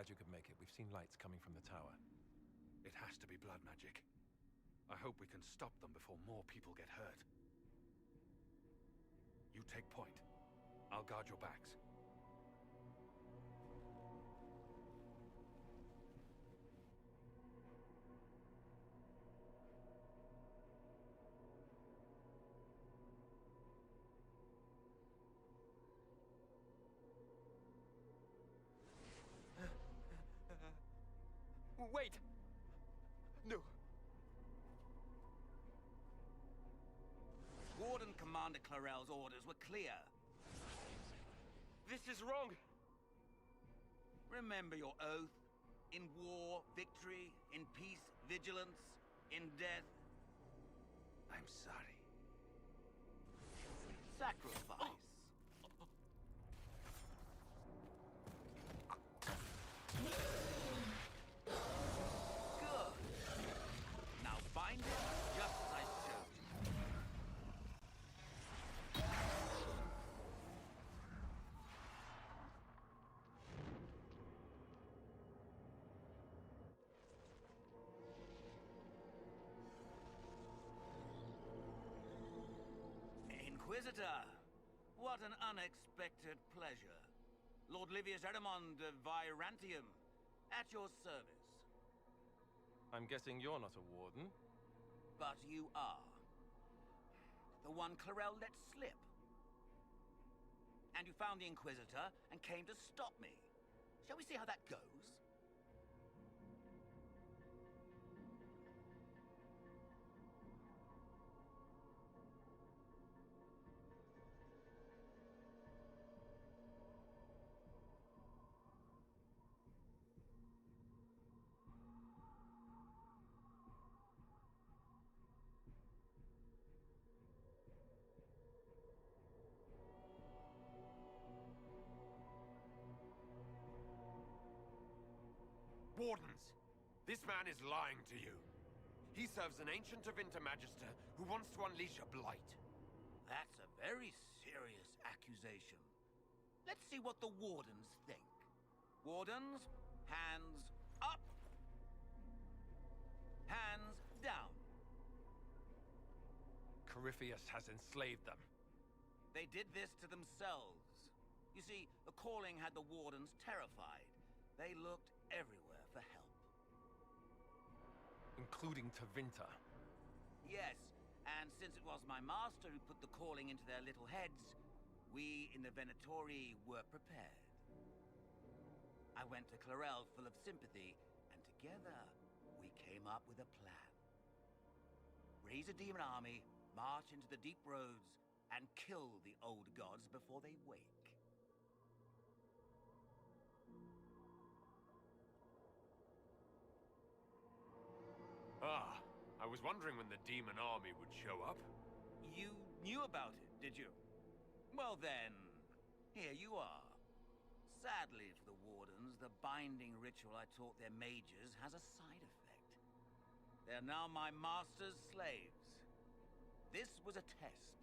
glad you could make it. We've seen lights coming from the tower. It has to be blood magic. I hope we can stop them before more people get hurt. You take point. I'll guard your backs. Wait! No. Warden Commander Clarel's orders were clear. This is wrong! Remember your oath. In war, victory. In peace, vigilance. In death, I'm sorry. sacrifice. Good. Now bind it just as I showed you. Inquisitor, what an unexpected pleasure. Lord Livius Adamant of Virantium, at your service. I'm guessing you're not a warden? But you are. The one Clarel let slip. And you found the Inquisitor and came to stop me. Shall we see how that goes? Wardens! This man is lying to you. He serves an ancient of Intermagister who wants to unleash a blight. That's a very serious accusation. Let's see what the Wardens think. Wardens, hands up. Hands down. Corypheus has enslaved them. They did this to themselves. You see, the calling had the Wardens terrified. They looked everywhere for help. Including Tevinter. Yes, and since it was my master who put the calling into their little heads, we in the Venatori were prepared. I went to Clarel full of sympathy, and together we came up with a plan. Raise a demon army, march into the deep roads, and kill the old gods before they wake. Ah, I was wondering when the demon army would show up. You knew about it, did you? Well then, here you are. Sadly for the Wardens, the binding ritual I taught their mages has a side effect. They're now my master's slaves. This was a test.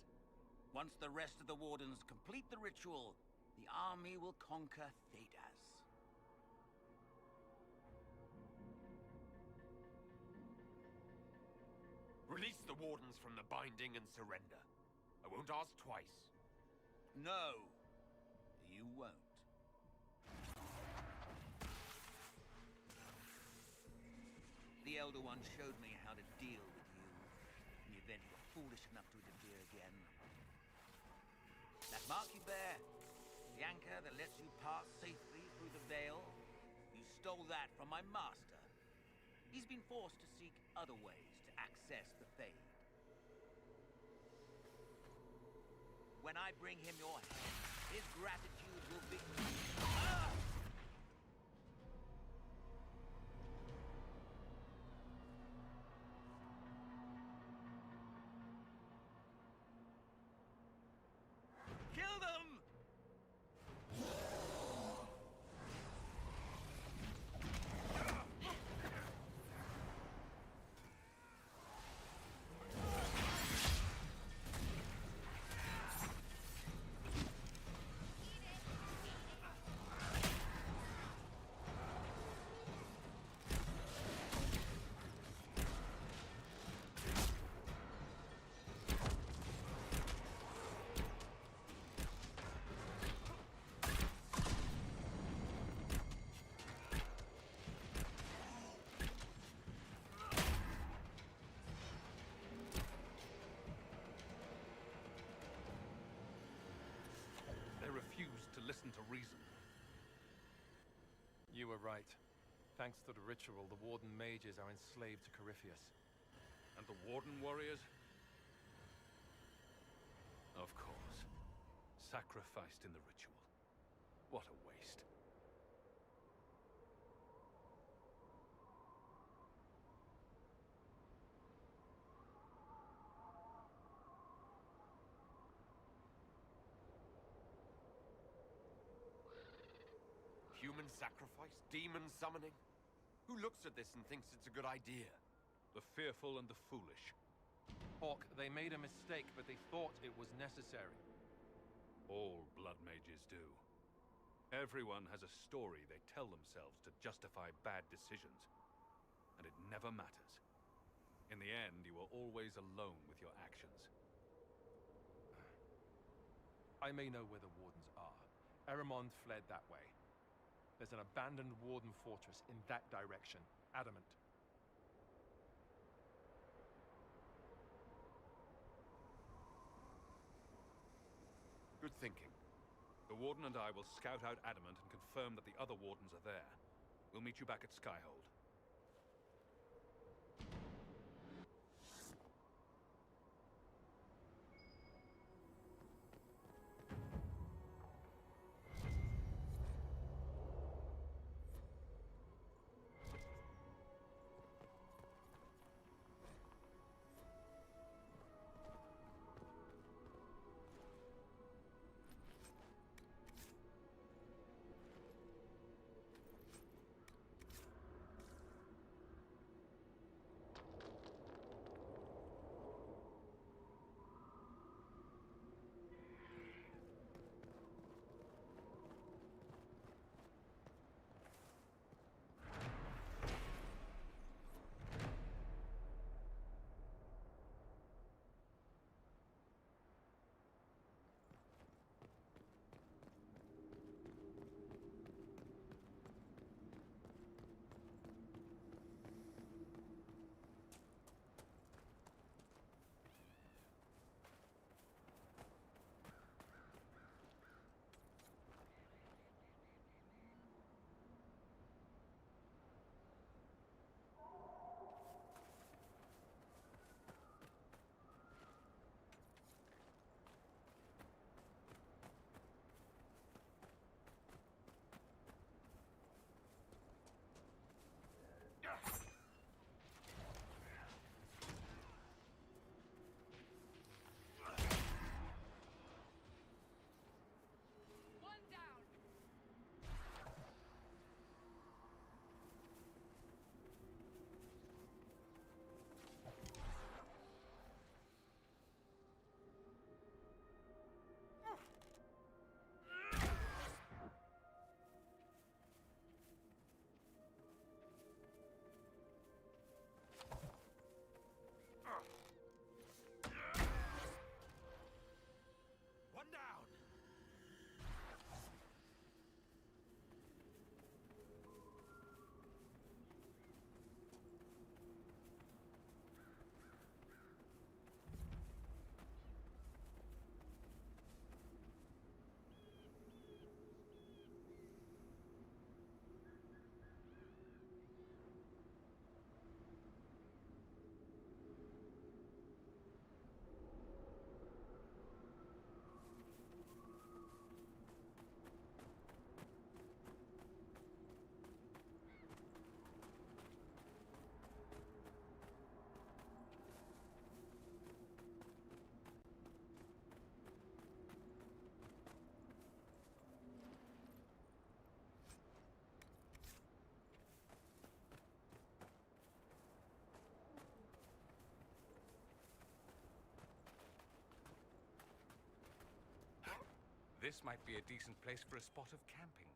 Once the rest of the Wardens complete the ritual, the army will conquer Thedas. Release the Wardens from the binding and surrender. I won't ask twice. No, you won't. The Elder One showed me how to deal with you in the event you were foolish enough to interfere again. That mark you bear, the anchor that lets you pass safely through the veil, you stole that from my master. He's been forced to seek other ways to access the Fade. When I bring him your head, his gratitude will be... Ah! Kill them! listen to reason. You were right. Thanks to the ritual, the Warden mages are enslaved to Corypheus. And the Warden warriors? Of course. Sacrificed in the ritual. What a waste. Human sacrifice? Demon summoning? Who looks at this and thinks it's a good idea? The fearful and the foolish. Hawk, they made a mistake, but they thought it was necessary. All blood mages do. Everyone has a story they tell themselves to justify bad decisions. And it never matters. In the end, you are always alone with your actions. I may know where the Wardens are. Eramond fled that way. There's an abandoned Warden fortress in that direction. Adamant. Good thinking. The Warden and I will scout out Adamant and confirm that the other Wardens are there. We'll meet you back at Skyhold. This might be a decent place for a spot of camping.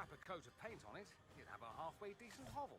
Slap a coat of paint on it, you'd have a halfway decent hovel.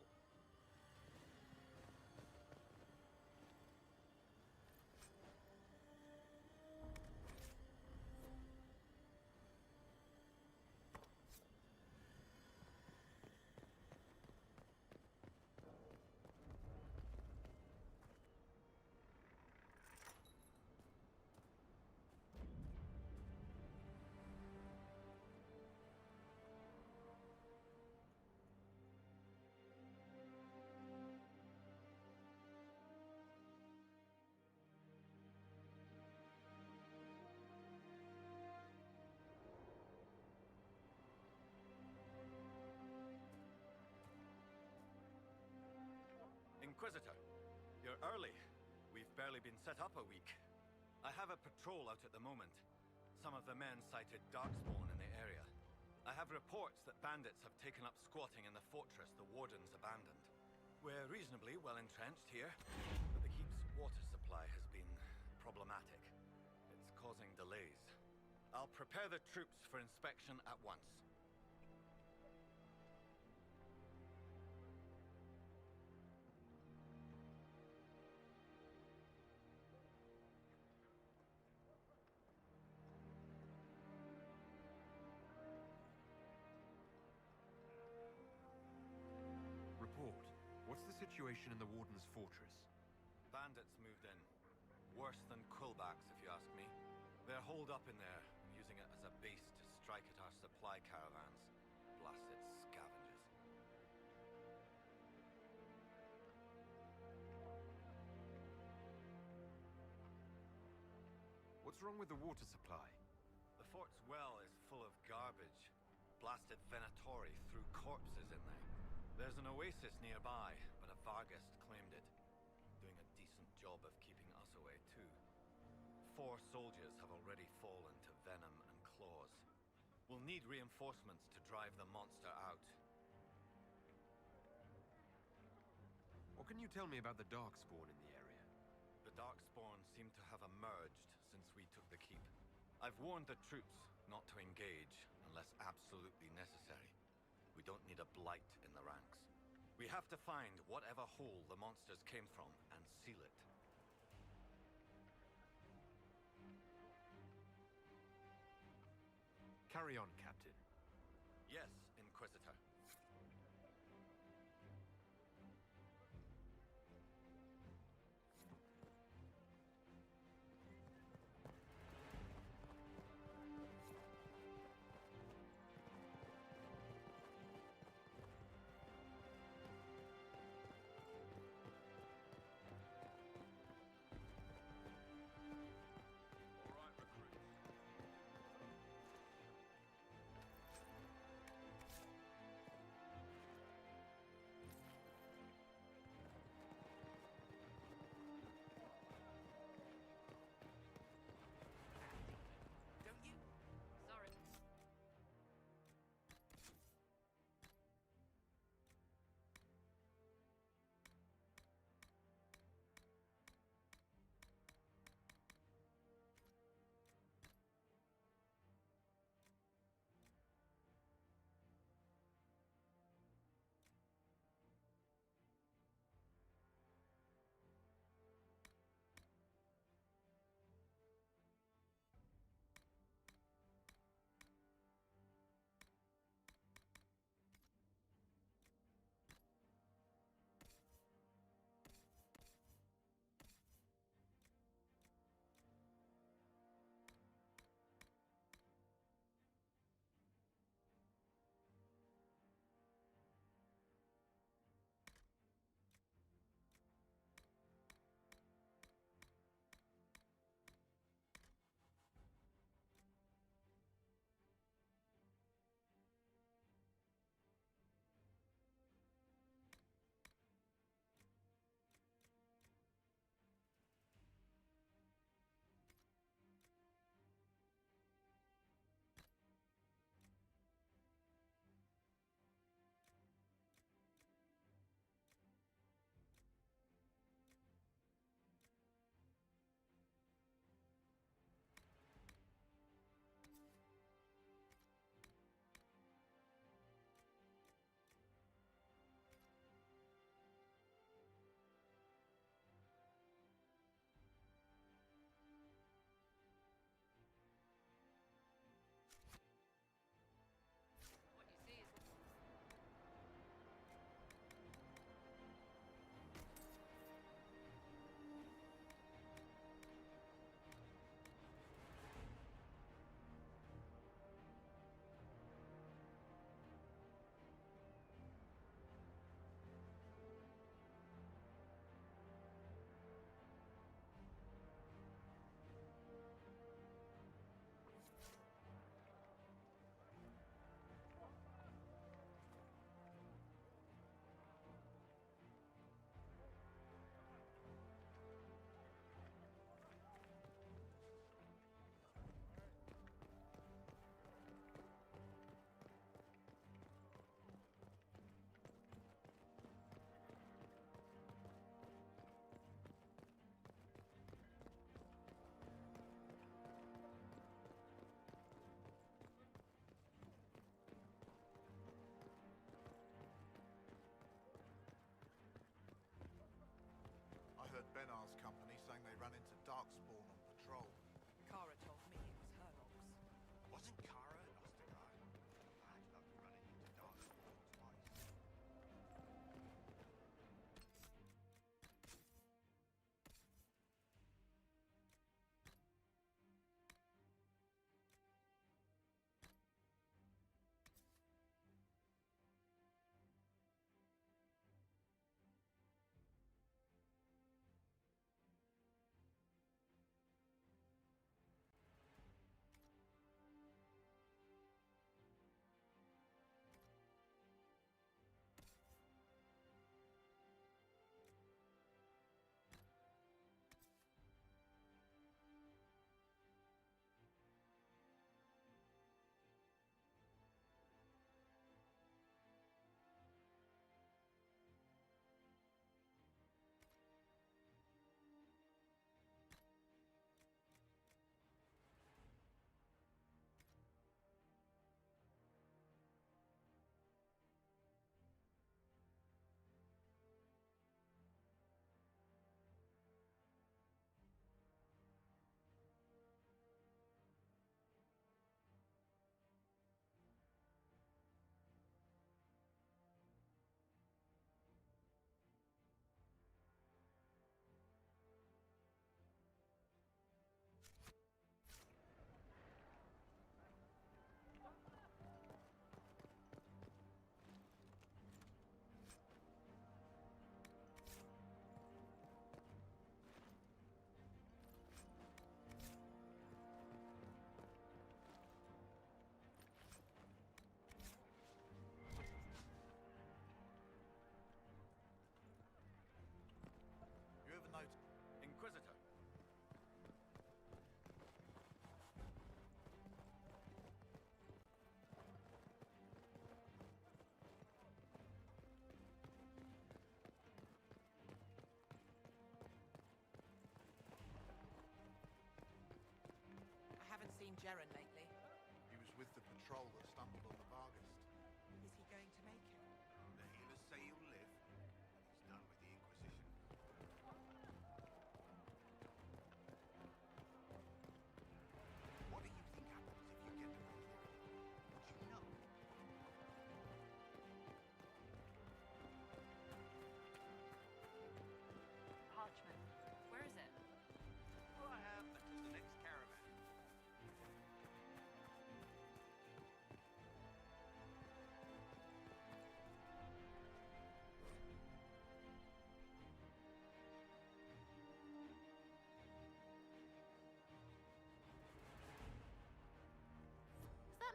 Inquisitor, you're early. We've barely been set up a week. I have a patrol out at the moment. Some of the men cited darkspawn in the area. I have reports that bandits have taken up squatting in the fortress the wardens abandoned. We're reasonably well entrenched here, but the keep's water supply has been problematic. It's causing delays. I'll prepare the troops for inspection at once. Report. What's the situation in the Warden's fortress? Bandits moved in. Worse than quillbacks, if you ask me. They're holed up in there, using it as a base to strike at our supply caravans. Blasted scavengers. What's wrong with the water supply? The fort's well is full of garbage. Blasted Venatori threw corpses in there. There's an oasis nearby, but a Vargast claimed it. Doing a decent job of keeping us away, too. 4 soldiers have already fallen to venom and claws. We'll need reinforcements to drive the monster out. What can you tell me about the Darkspawn in the area? The Darkspawn seem to have emerged since we took the keep. I've warned the troops not to engage unless absolutely necessary. We don't need a blight in the ranks. We have to find whatever hole the monsters came from and seal it. Carry on, Captain. Yes, Inquisitor.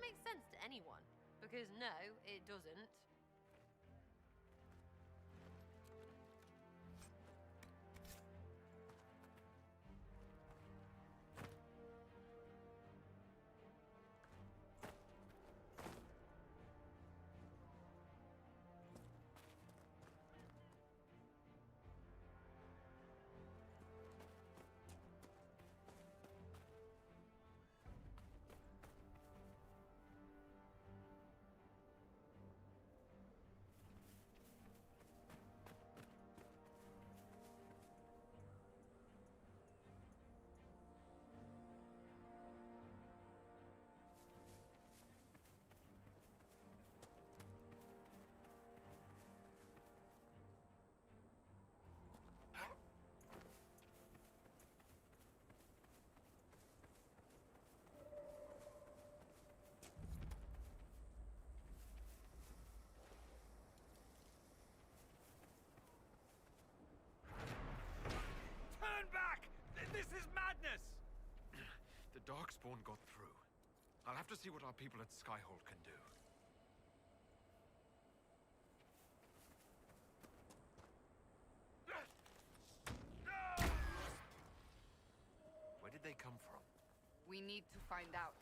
that make sense to anyone? Because no, it doesn't. Turn back! This is madness! The Darkspawn got through. I'll have to see what our people at Skyhold can do. Where did they come from? We need to find out.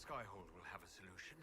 Skyhold will have a solution.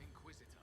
Inquisitor.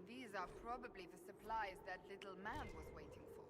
These are probably the supplies that little man was waiting for.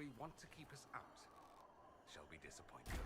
story want to keep us out, shall be disappointed.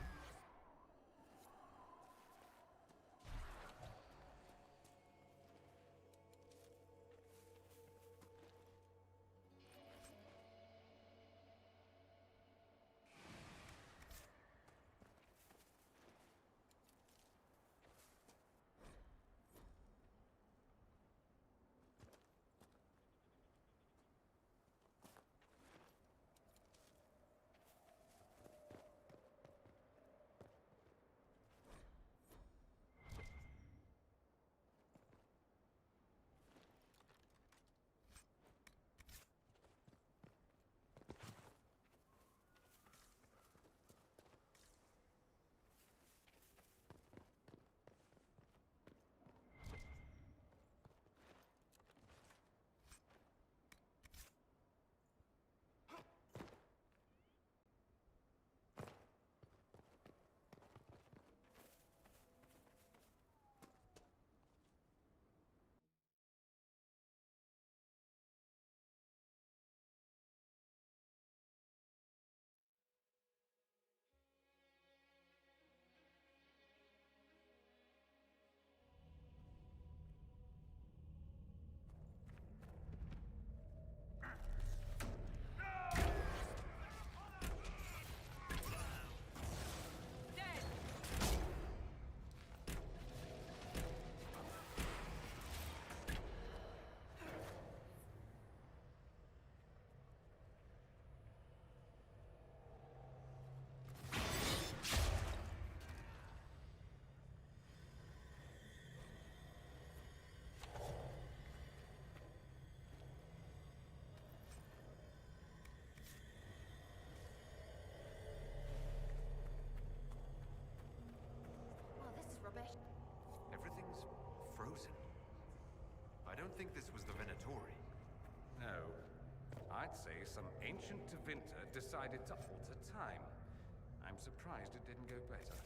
Well, this is rubbish. Everything's frozen. I don't think this was the Venatori. No. I'd say some ancient Tevinter decided to alter time. I'm surprised it didn't go better.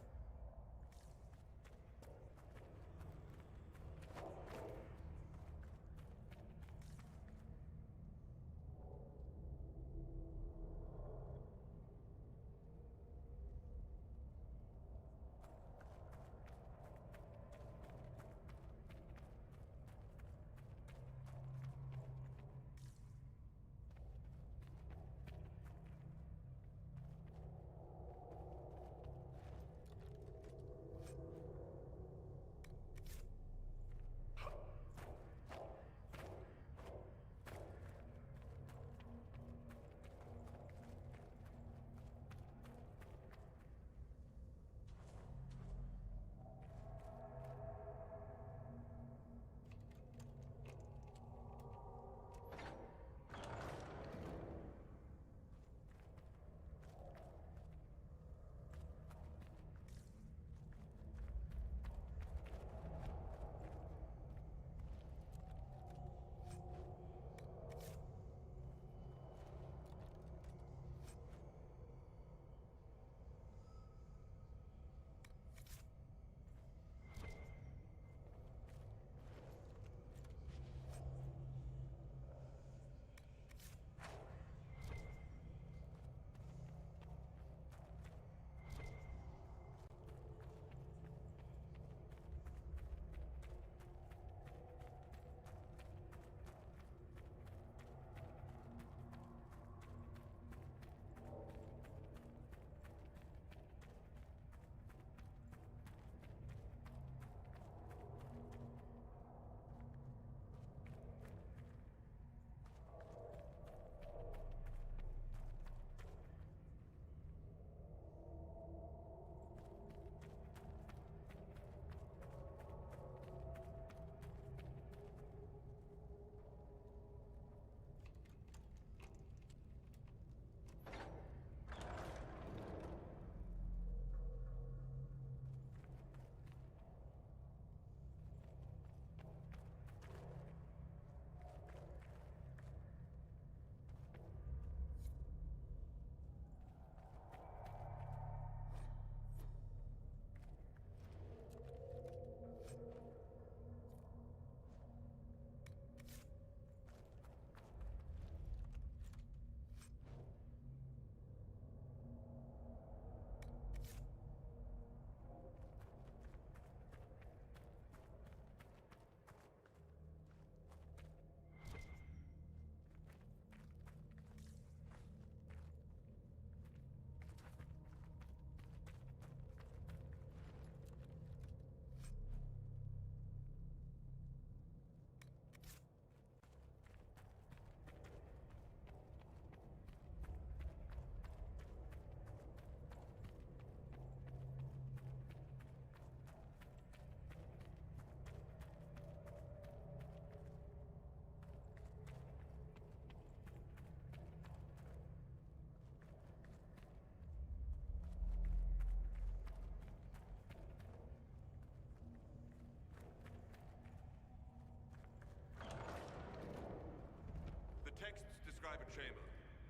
chamber.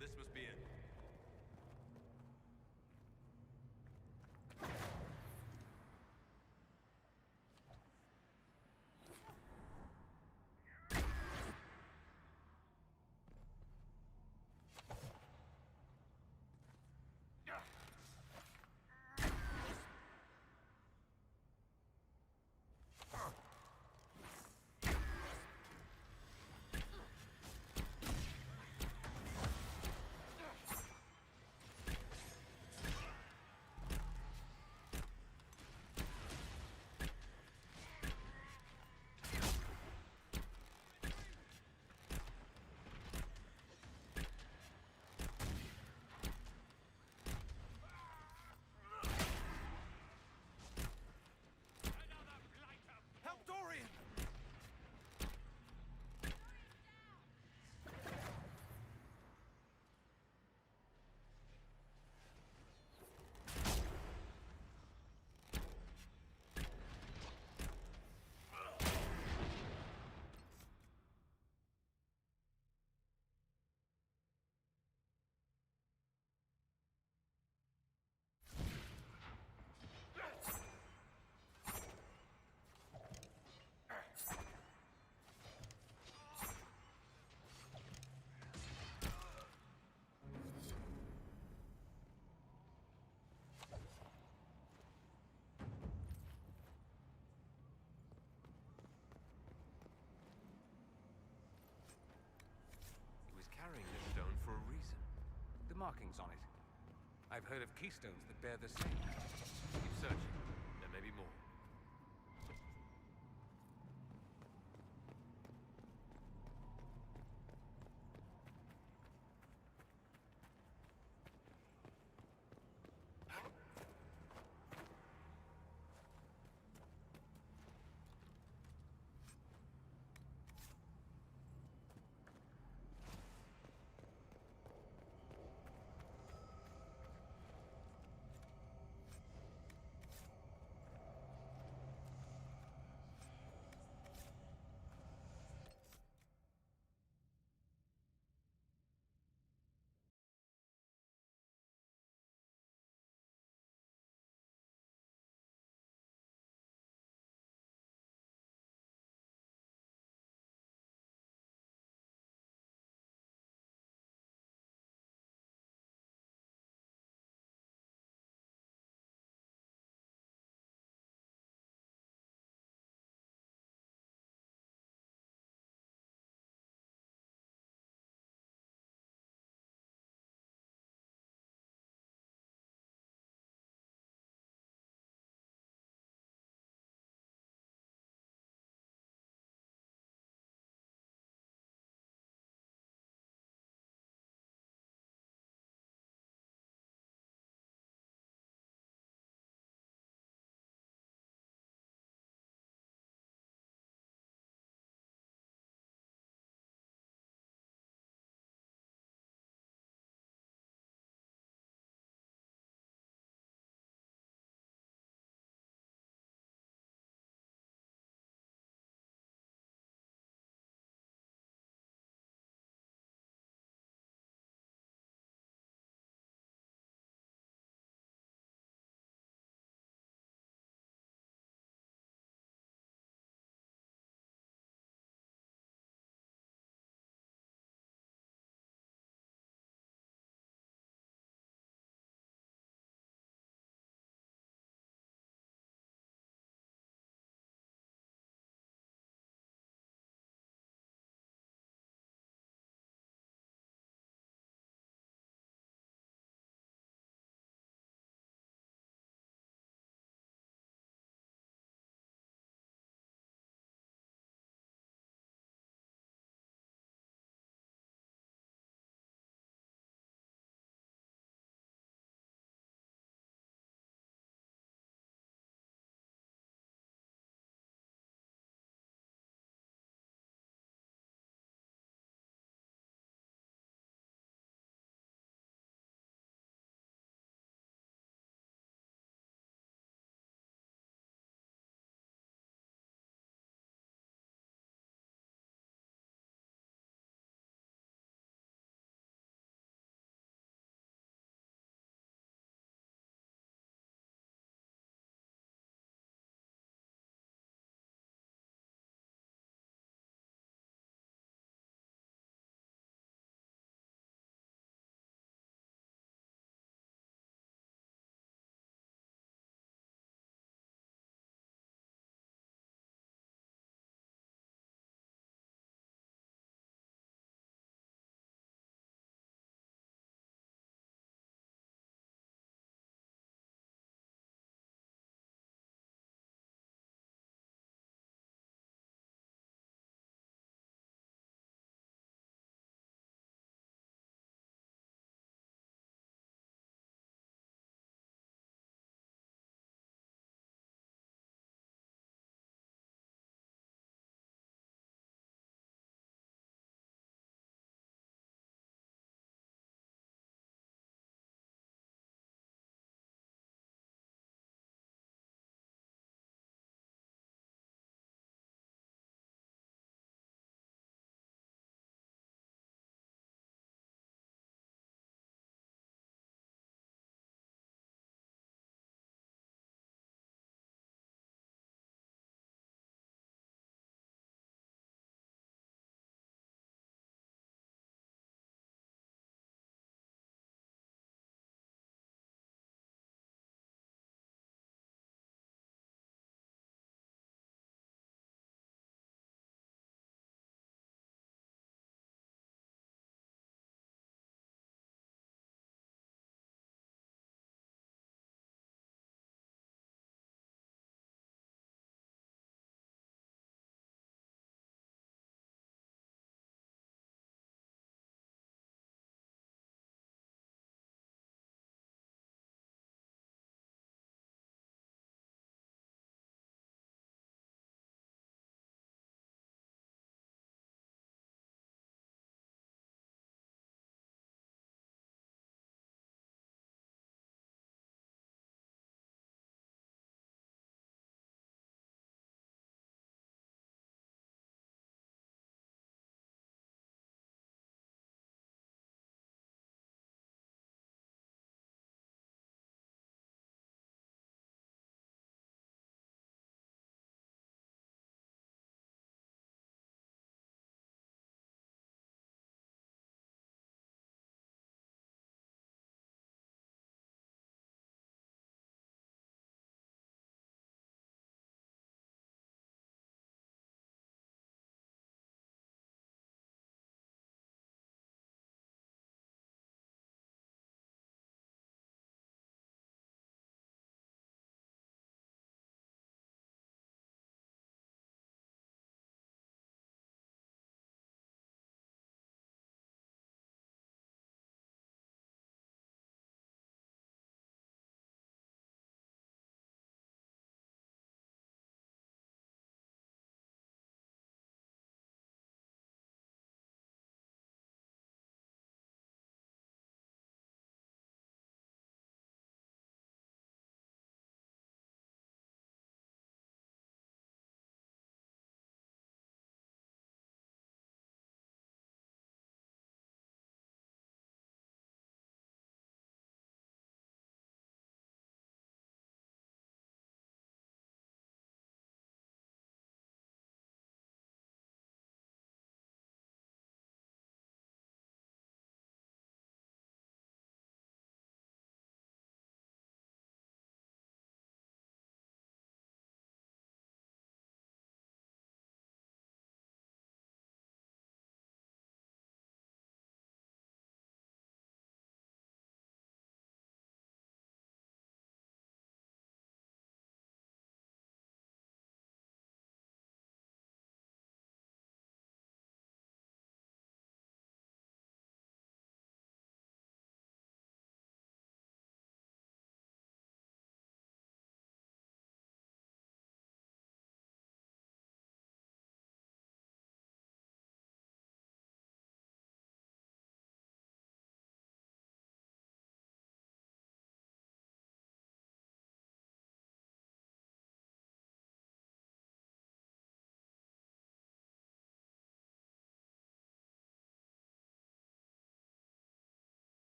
This must be it. Carrying this stone for a reason. The markings on it. I've heard of keystones that bear the same. Keep searching. There may be more.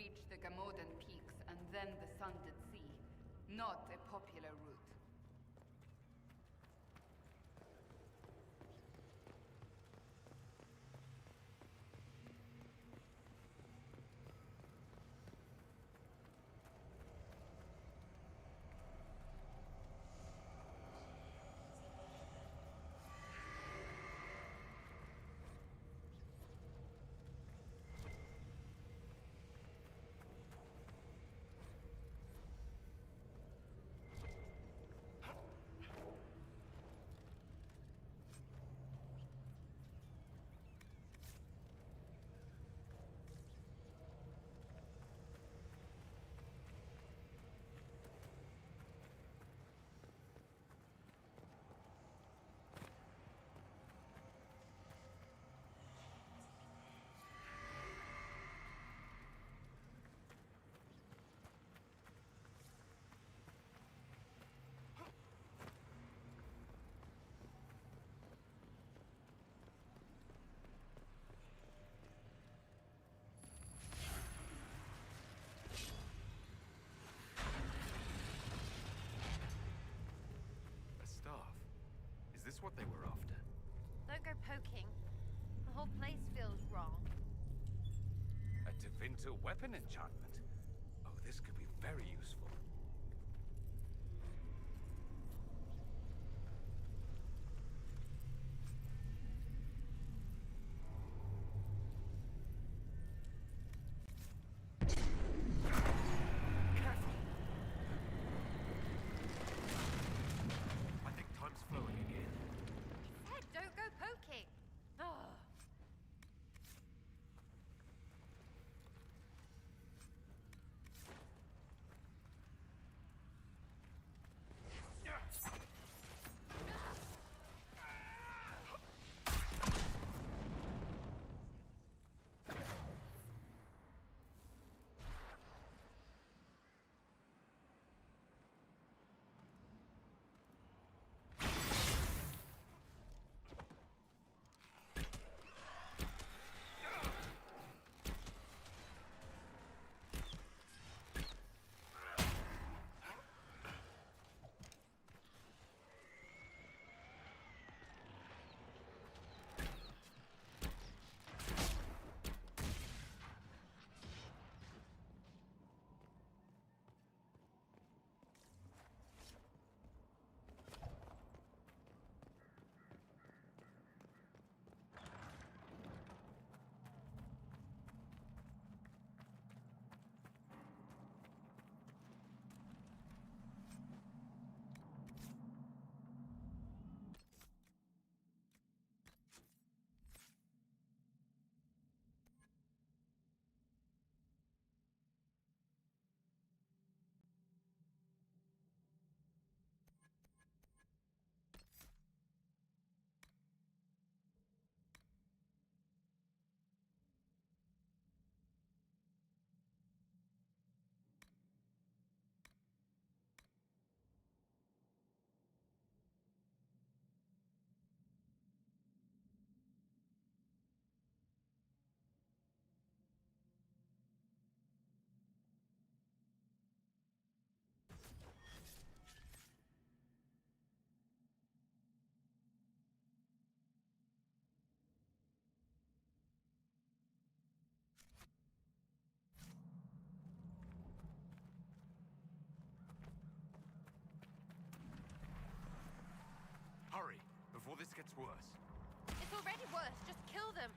reach the Gamodan peaks and then the Sunded Sea. Not a popular route. Is this what they were after? Don't go poking. The whole place feels wrong. A Tevinter weapon enchantment? Oh, this could be very useful. Don't go poking! Ugh. Hurry, before this gets worse. It's already worse. Just kill them.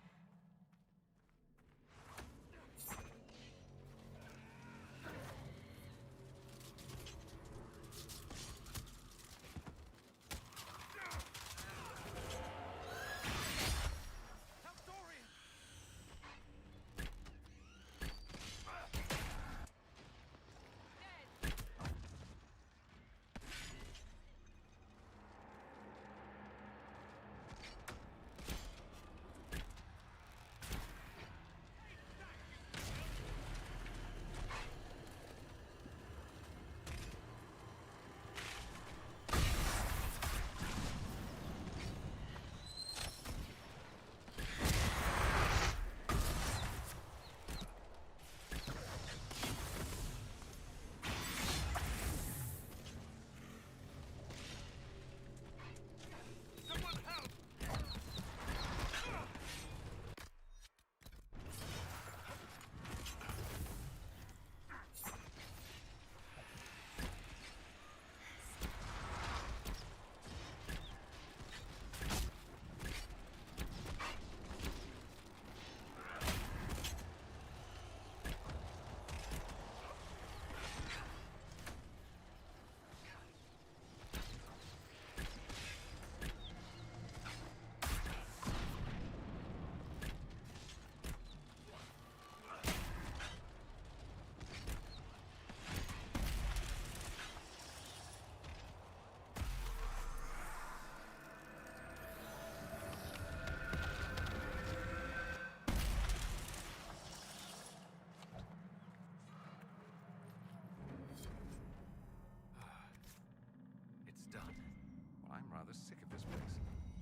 rather sick of this place.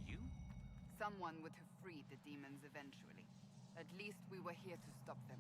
You? Someone would have freed the demons eventually. At least we were here to stop them.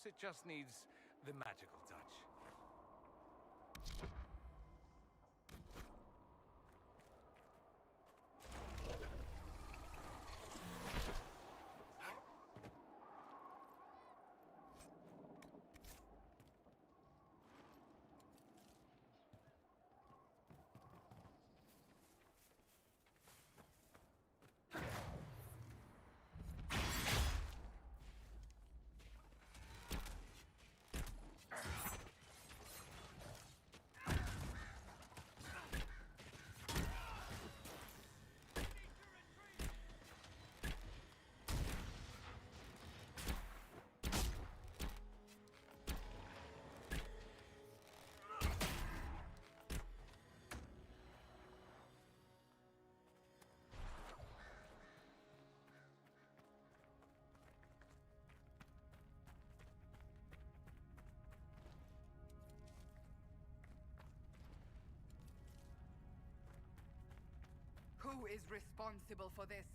Perhaps it just needs the magical touch. Who is responsible for this?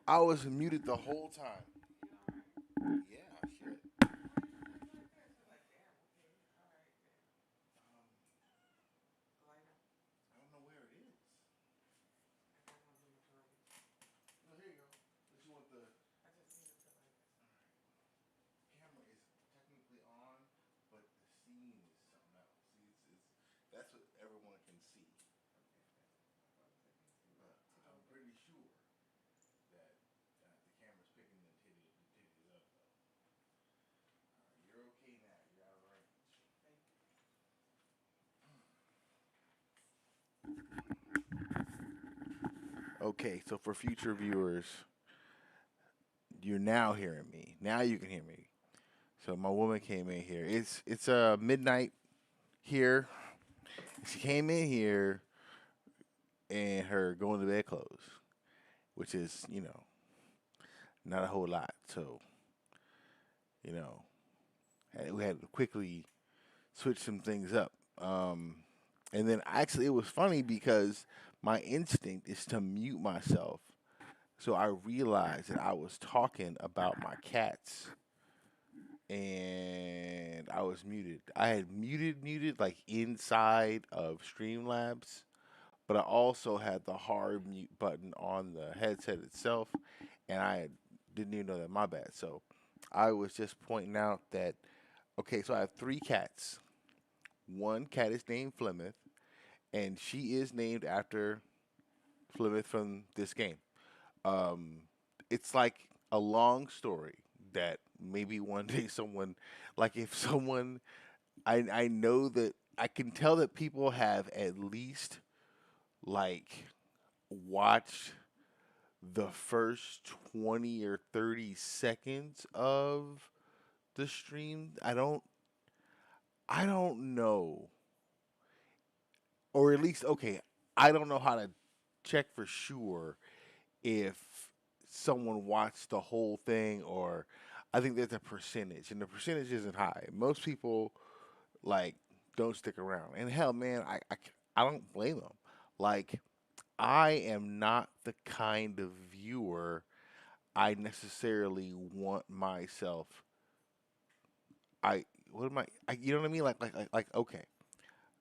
I was muted the whole time. Yeah, shit. I don't know where it is. No, here you go. But you want the camera is technically on, but the scene is something else. See, that's what everyone can see. I'm pretty sure that the camera's picking the titties up, though. You're okay now. You're out of range. Okay, so for future viewers, you're now hearing me. Now you can hear me. So my woman came in here. It's midnight here. She came in here in her going to bed clothes, which is not a whole lot. So you know we had to quickly switch some things up. And then actually it was funny because my instinct is to mute myself. So I realized that I was talking about my cats and I was muted. I had muted like inside of Streamlabs, but I also had the hard mute button on the headset itself, and didn't even know that. My bad. So I was just pointing out that okay, so I have three cats. One cat is named Flemeth, and she is named after Flemeth from this game. Um, it's like a long story that maybe one day someone, like if someone, I know that I can tell that people have at least like watched the first 20 or 30 seconds of the stream. I don't know, or at least okay, I don't know how to check for sure if someone watched the whole thing, or I think there's a percentage and the percentage isn't high. Most people like don't stick around, and hell man, I don't blame them. Like I am not the kind of viewer I necessarily want myself. I what am I you know what I mean, like okay,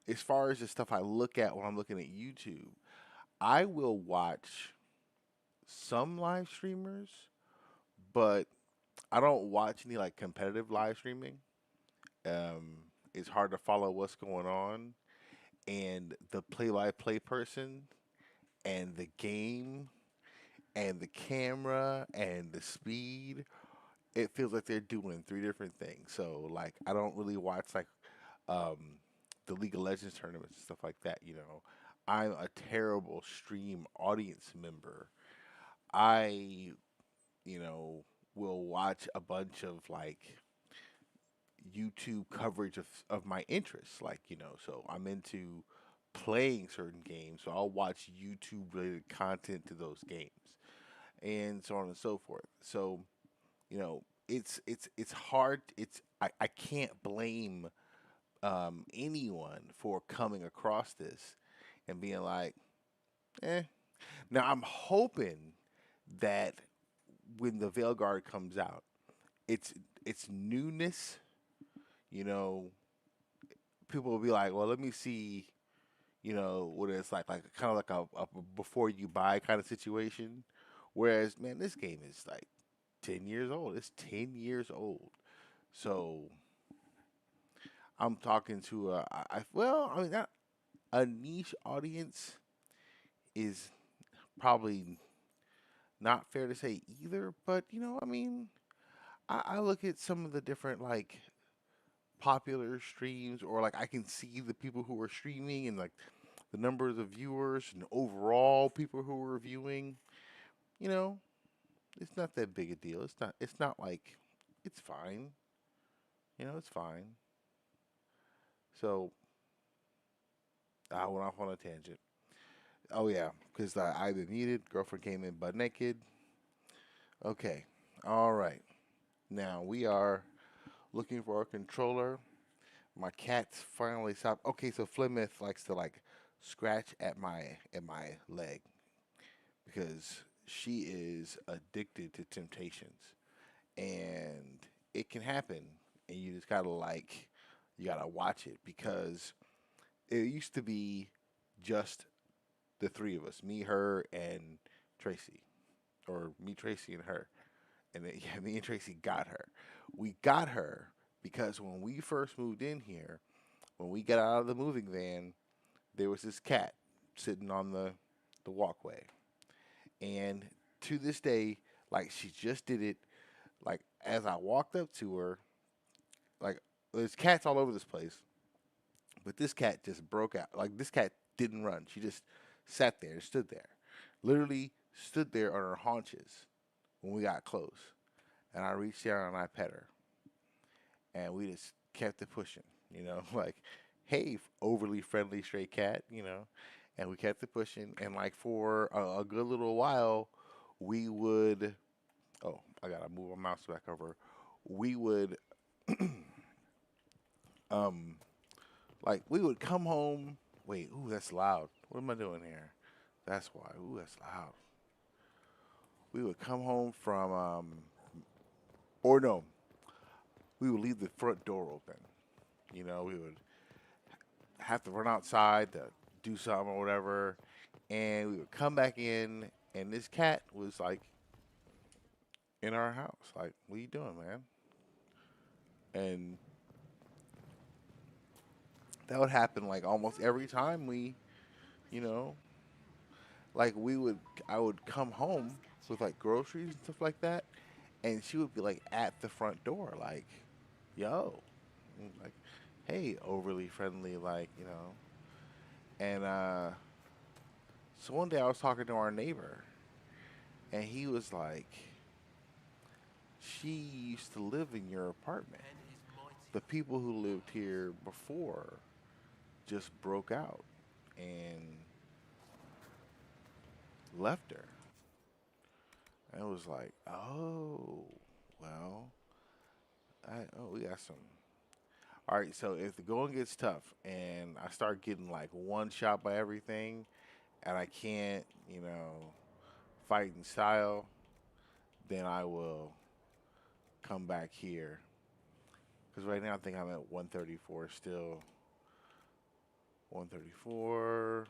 as far as the stuff I look at when I'm looking at YouTube, I will watch some live streamers, but I don't watch any like competitive live streaming. It's hard to follow what's going on, and the play-by-play person, and the game, and the camera, and the speed. It feels like they're doing three different things. So like, I don't really watch like um, the League of Legends tournaments and stuff like that. I'm a terrible stream audience member. I you know, will watch a bunch of like YouTube coverage of my interests. Like, so I'm into playing certain games, so I'll watch YouTube related content to those games and so on and so forth. So, it's hard. I can't blame anyone for coming across this and being like, eh. Now I'm hoping that when the Veilguard comes out, it's newness. You know, people will be like, "Well, let me see." What it's like kind of like a before you buy kind of situation. Whereas, man, this game is like 10 years old. It's 10 years old. So I'm talking to well, I mean, not a niche audience is probably not fair to say either. But I mean, I look at some of the different like popular streams, or like I can see the people who are streaming and like the numbers of viewers and overall people who are viewing. You know, it's not that big a deal. It's not like it's fine. It's fine. So I went off on a tangent. Oh yeah, because I've been muted. Girlfriend came in butt naked. Okay, all right. Now we are looking for a controller. My cat's finally stopped. Okay, so Flemeth likes to like scratch at my leg because she is addicted to temptations, and it can happen, and you just gotta like, you gotta watch it because it used to be just the three of us, me, her, and Tracy, or me, Tracy, and her, and then, yeah, me and Tracy got her. We got her because when we first moved in here, when we got out of the moving van, there was this cat sitting on the walkway, and to this day, like she just did it. Like as I walked up to her, like there's cats all over this place, but this cat just broke out. Like this cat didn't run. She just sat there, stood there, literally stood there on her haunches when we got close. And I reached down and I pet her, and we just kept it pushing. Like, hey, overly friendly stray cat. And we kept it pushing. And like for a good little while, we would. Oh, I gotta move my mouse back over. We would, um, like we would come home. Wait, ooh, that's loud. What am I doing here? That's why. Ooh, that's loud. We would come home from, or no, we would leave the front door open. We would have to run outside to do something or whatever, and we would come back in, and this cat was like in our house. Like, what are you doing, man? And that would happen like almost every time you know, like I would come home with like groceries and stuff like that, and she would be like at the front door, like, yo, and, like, hey, overly friendly, like, and so one day I was talking to our neighbor, and he was like, she used to live in your apartment. The people who lived here before just broke out and left her. And it was like, oh, well, we got some. All right, so if the going gets tough and I start getting like one shot by everything and I can't, fight in style, then I will come back here. Because right now I think I'm at 134 still. 134.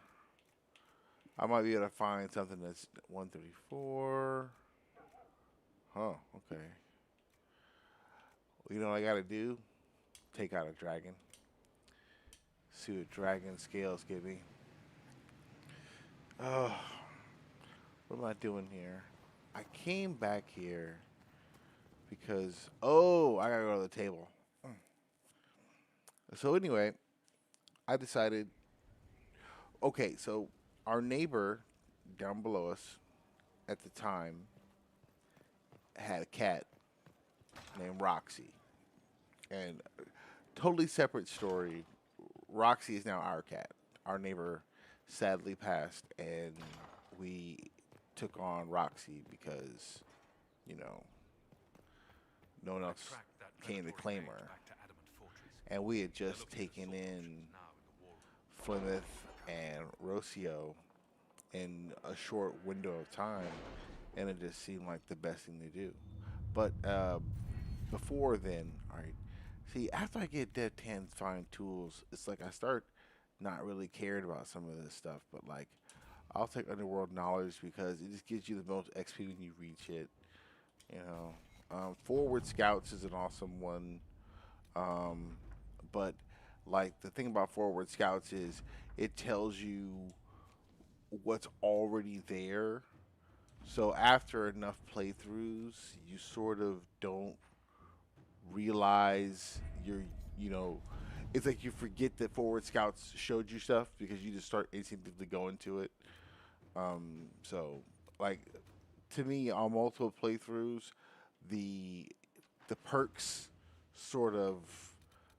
I might be able to find something that's 134. Huh, okay. Well, you know what I gotta do? Take out a dragon. See what dragon scales give me. Oh, what am I doing here? I came back here because, I gotta go to the table. So anyway, I decided, okay, so our neighbor down below us at the time had a cat named Roxy. And totally separate story. Roxy is now our cat. Our neighbor sadly passed, and we took on Roxy because, no one else came to claim her. And we had just taken in Plymouth and Rocio in a short window of time, and it just seemed like the best thing to do. But before then, all right, see, after I get Dead Tan Fine Tools, it's like I start not really caring about some of this stuff, but like I'll take Underworld Knowledge because it just gives you the most XP when you reach it. Forward Scouts is an awesome one. But like the thing about Forward Scouts is it tells you what's already there. So after enough playthroughs, you sort of don't realize it's like you forget that Forward Scouts showed you stuff because you just start instinctively going to it. So like to me on multiple playthroughs, the perks sort of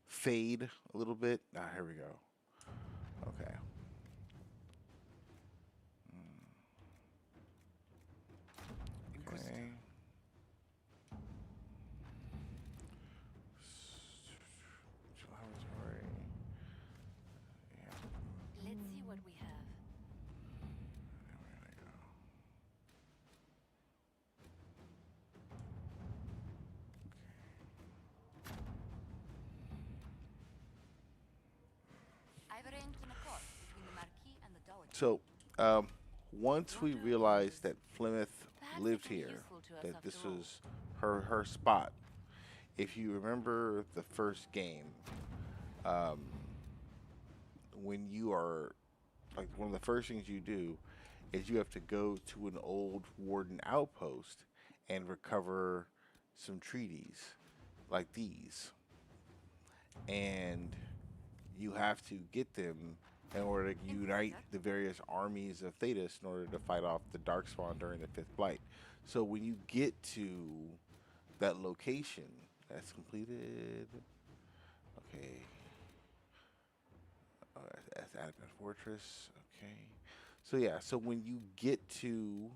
fade a little bit. Here we go. Okay. Okay. Let's see what we have. So, once we realized that Plymouth lived here, that this was her spot. If you remember the first game, um, when you are like one of the first things you do is you have to go to an old warden outpost and recover some treaties like these, and you have to get them in order to unite the various armies of Thetis in order to fight off the Darkspawn during the Fifth Blight. So when you get to that location, that's completed. Okay. Oh, that's Adamant Fortress. Okay. So yeah, so when you get to,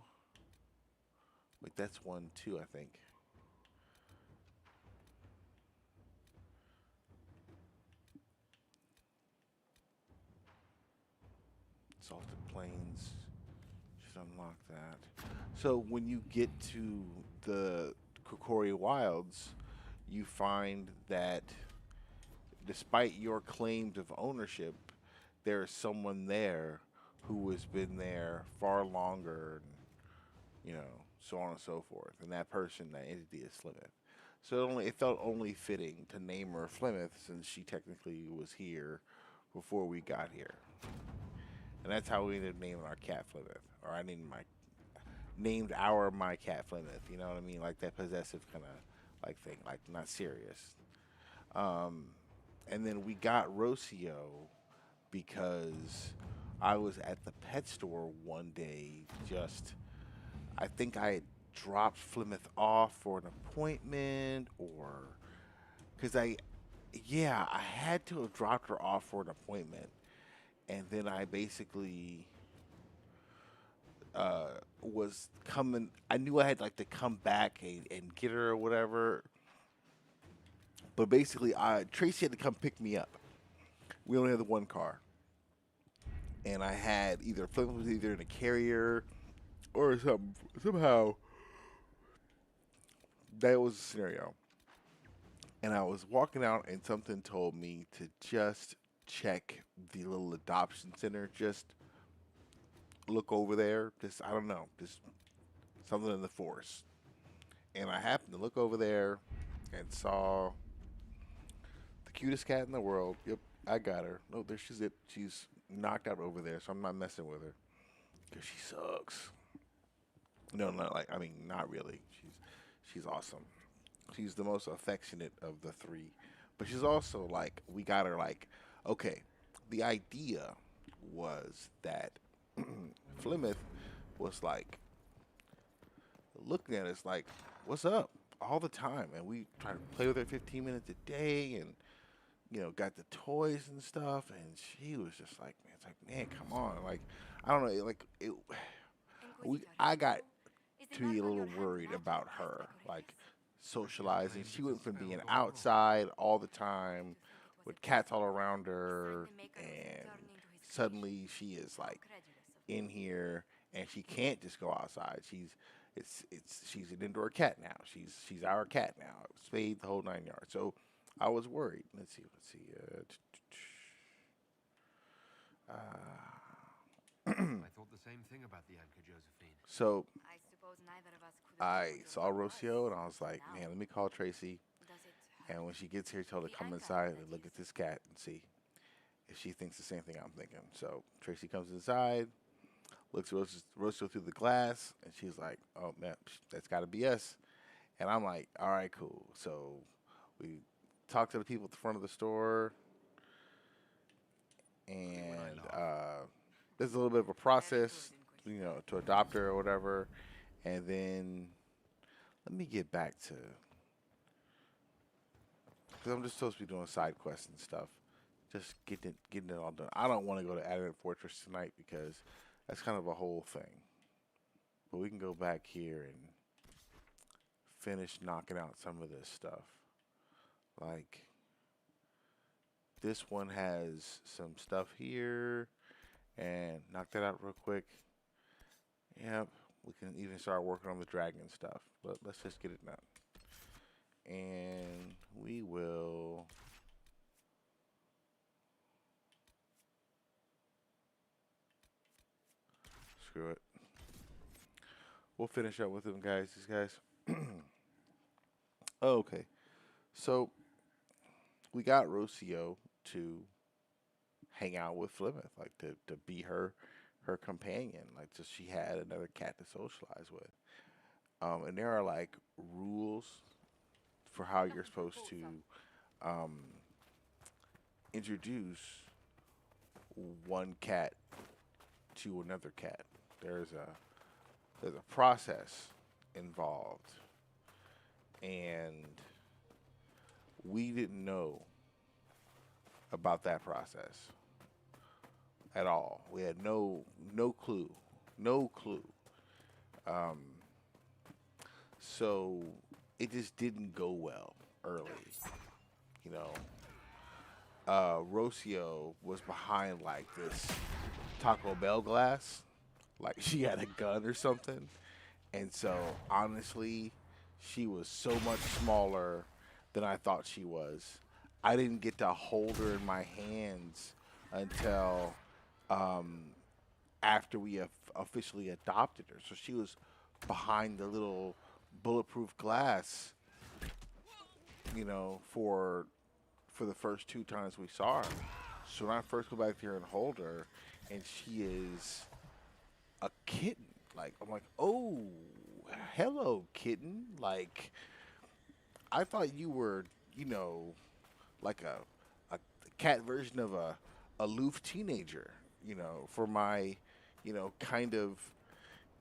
wait, that's 1, 2, I think. Salted Plains. Should unlock that. So when you get to the Kokori Wilds, you find that despite your claims of ownership, there is someone there who has been there far longer, and, you know, so on and so forth. And that person, that entity, is Flemeth. So it felt only fitting to name her Flemeth since she technically was here before we got here. And that's how we ended up naming our cat Flemeth. Or I named my cat Flemeth. You know what I mean? Like that possessive kind of like thing, like not serious. And then we got Rocio because I was at the pet store one day. I think I had dropped Flemeth off for an appointment, or because I had to have dropped her off for an appointment. And then I basically was coming. I knew I had like to come back and get her or whatever. But basically, Tracy had to come pick me up. We only had the one car, and I had Flip was either in a carrier or something. Somehow, that was the scenario. And I was walking out, and something told me to just check the little adoption center. Just look over there. I don't know. Just something in the force. And I happened to look over there and saw the cutest cat in the world. Yep, I got her. No, there she's it. She's knocked out over there, so I'm not messing with her because she sucks. No, not really. She's awesome. She's the most affectionate of the three, but she's also like, we got her like, okay. The idea was that Flemeth was like looking at us like, "What's up?" all the time, and we try to play with her 15 minutes a day, and got the toys and stuff, and she was just like, "Man, it's like, man, come on!" Like, I don't know, like it. I got to be a little worried about her, like socializing. She went from being outside all the time with cats all around her, and suddenly she is like in here, and she can't just go outside. She's an indoor cat now. She's our cat now. Spayed the whole 9 yards. So I was worried. Let's see. I thought the same thing about the anchor, Josephine. So I suppose neither of us could I saw Rocio, and I was like, man, let me call Tracy. And when she gets here, tell her to come inside and look at this cat and see if she thinks the same thing I'm thinking. So Tracy comes inside, looks at Rocio through the glass, and she's like, oh, man, that's got to be us. And I'm like, all right, cool. So we talk to the people at the front of the store, and there's a little bit of a process, to adopt her or whatever. And then let me get back to... because I'm just supposed to be doing side quests and stuff. Just getting it all done. I don't want to go to Adamant Fortress tonight because that's kind of a whole thing. But we can go back here and finish knocking out some of this stuff. Like, this one has some stuff here. And knock that out real quick. Yep. We can even start working on the dragon stuff. But let's just get it done. And we will screw it. We'll finish up with them guys. These guys. Oh, okay. So we got Rocio to hang out with Flemeth, like to be her companion, like so she had another cat to socialize with. And there are like rules for how you're supposed to um, introduce one cat to another cat. There's a process involved, and we didn't know about that process at all. We had no clue, no clue. Um, so it just didn't go well early, you know. Rocio was behind like this Taco Bell glass, like she had a gun or something. And so honestly, she was so much smaller than I thought she was. I didn't get to hold her in my hands until after we officially adopted her. So she was behind the little bulletproof glass, you know, for the first 2 times we saw her. So when I first go back there and hold her, and she is a kitten, like I'm like, oh, hello, kitten. Like I thought you were, you know, like a cat version of a aloof teenager, you know, for my, you know, kind of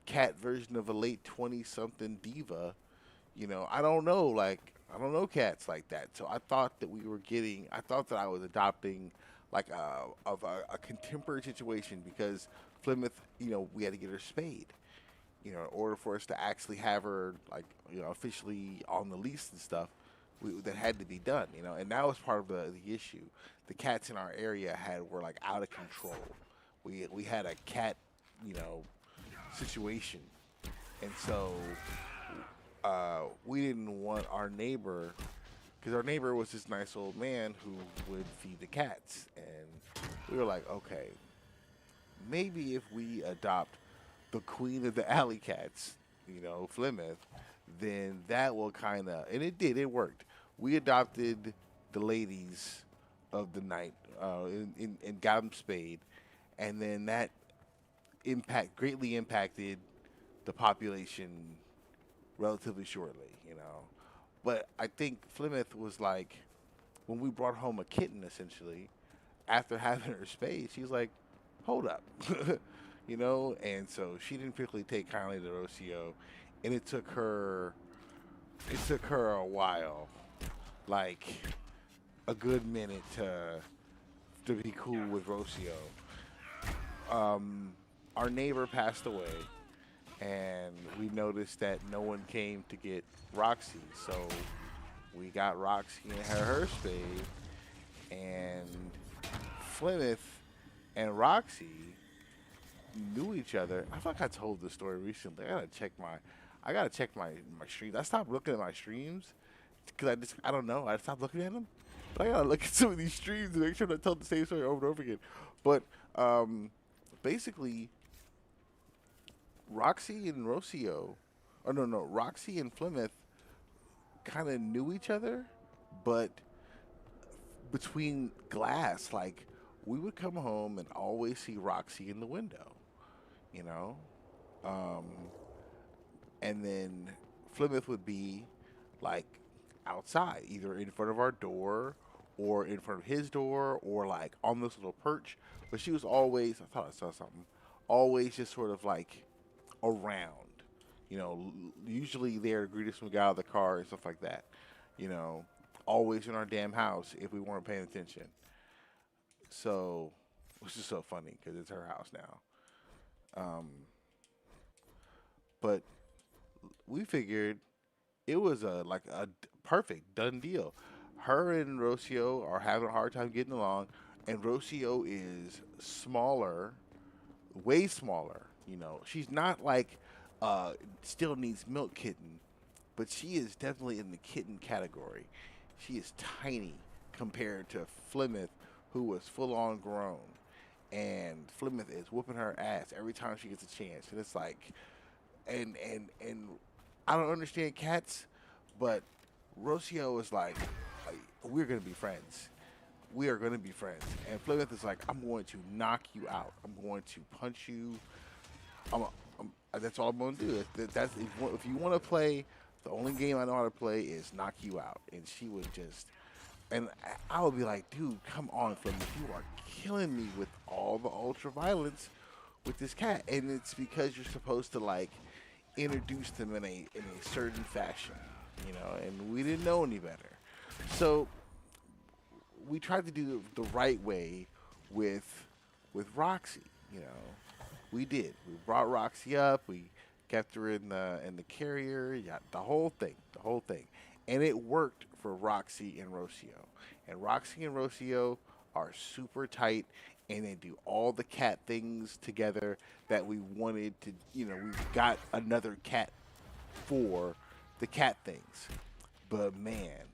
cat version of a late 20-something diva. You know, I don't know, like I don't know cats like that. So I thought that I thought that I was adopting like a contemporary situation because Plymouth, you know, we had to get her spayed, you know, in order for us to actually have her like, you know, officially on the lease and stuff. That had to be done, you know, and that was part of the issue. The cats in our area were like out of control. We had a cat, you know, situation, and so we didn't want our neighbor, because our neighbor was this nice old man who would feed the cats, and we were like, okay, maybe if we adopt the queen of the alley cats, you know, Plymouth, then that will kind of, and it did, it worked. We adopted the ladies of the night and got them spayed, and then that greatly impacted the population relatively shortly, you know. But I think Plymouth was like, when we brought home a kitten, essentially, after having her spayed, she's like, hold up, you know. And so she didn't particularly take kindly to Rocio, and it took her a while, like a good minute to be cool with Rocio. Our neighbor passed away, and we noticed that no one came to get Roxy, so we got Roxy and her spayed, and Plymouth and Roxy knew each other. I feel like I told this story recently. I gotta check my streams. I stopped looking at my streams because I don't know. I stopped looking at them. But I gotta look at some of these streams to make sure that I tell the same story over and over again. But basically, Roxy and Rocio, or no, Roxy and Plymouth kind of knew each other, but between glass, like we would come home and always see Roxy in the window, you know, and then Plymouth would be like outside, either in front of our door or in front of his door or like on this little perch. But she was always, I thought I saw something, always just sort of like around, you know, usually there to greet us when we got out of the car and stuff like that, you know, always in our damn house if we weren't paying attention. So, which is so funny because it's her house now. But we figured it was a perfect done deal. Her and Rocio are having a hard time getting along, and Rocio is smaller, way smaller. You know, she's not like still needs milk kitten, but she is definitely in the kitten category. She is tiny compared to Plymouth, who was full on grown. and Flemeth is whooping her ass every time she gets a chance, and it's like, and I don't understand cats, but Rocio is like, we're gonna be friends. We are gonna be friends, and Flemeth is like, I'm going to knock you out. I'm going to punch you. I'm, that's all I'm gonna do. That's if you want to play, the only game I know how to play is knock you out, and she would just. And I would be like, dude, come on, Flemeth. You are killing me with all the ultra violence with this cat. And it's because you're supposed to, like, introduce them in a certain fashion, you know, and we didn't know any better. So we tried to do the right way with Roxy, you know. We did. We brought Roxy up. We kept her in the carrier. Yeah, the whole thing, and it worked for Roxy and Rocio. And Roxy and Rocio are super tight, and they do all the cat things together that we wanted to. You know, we've got another cat for the cat things, but man,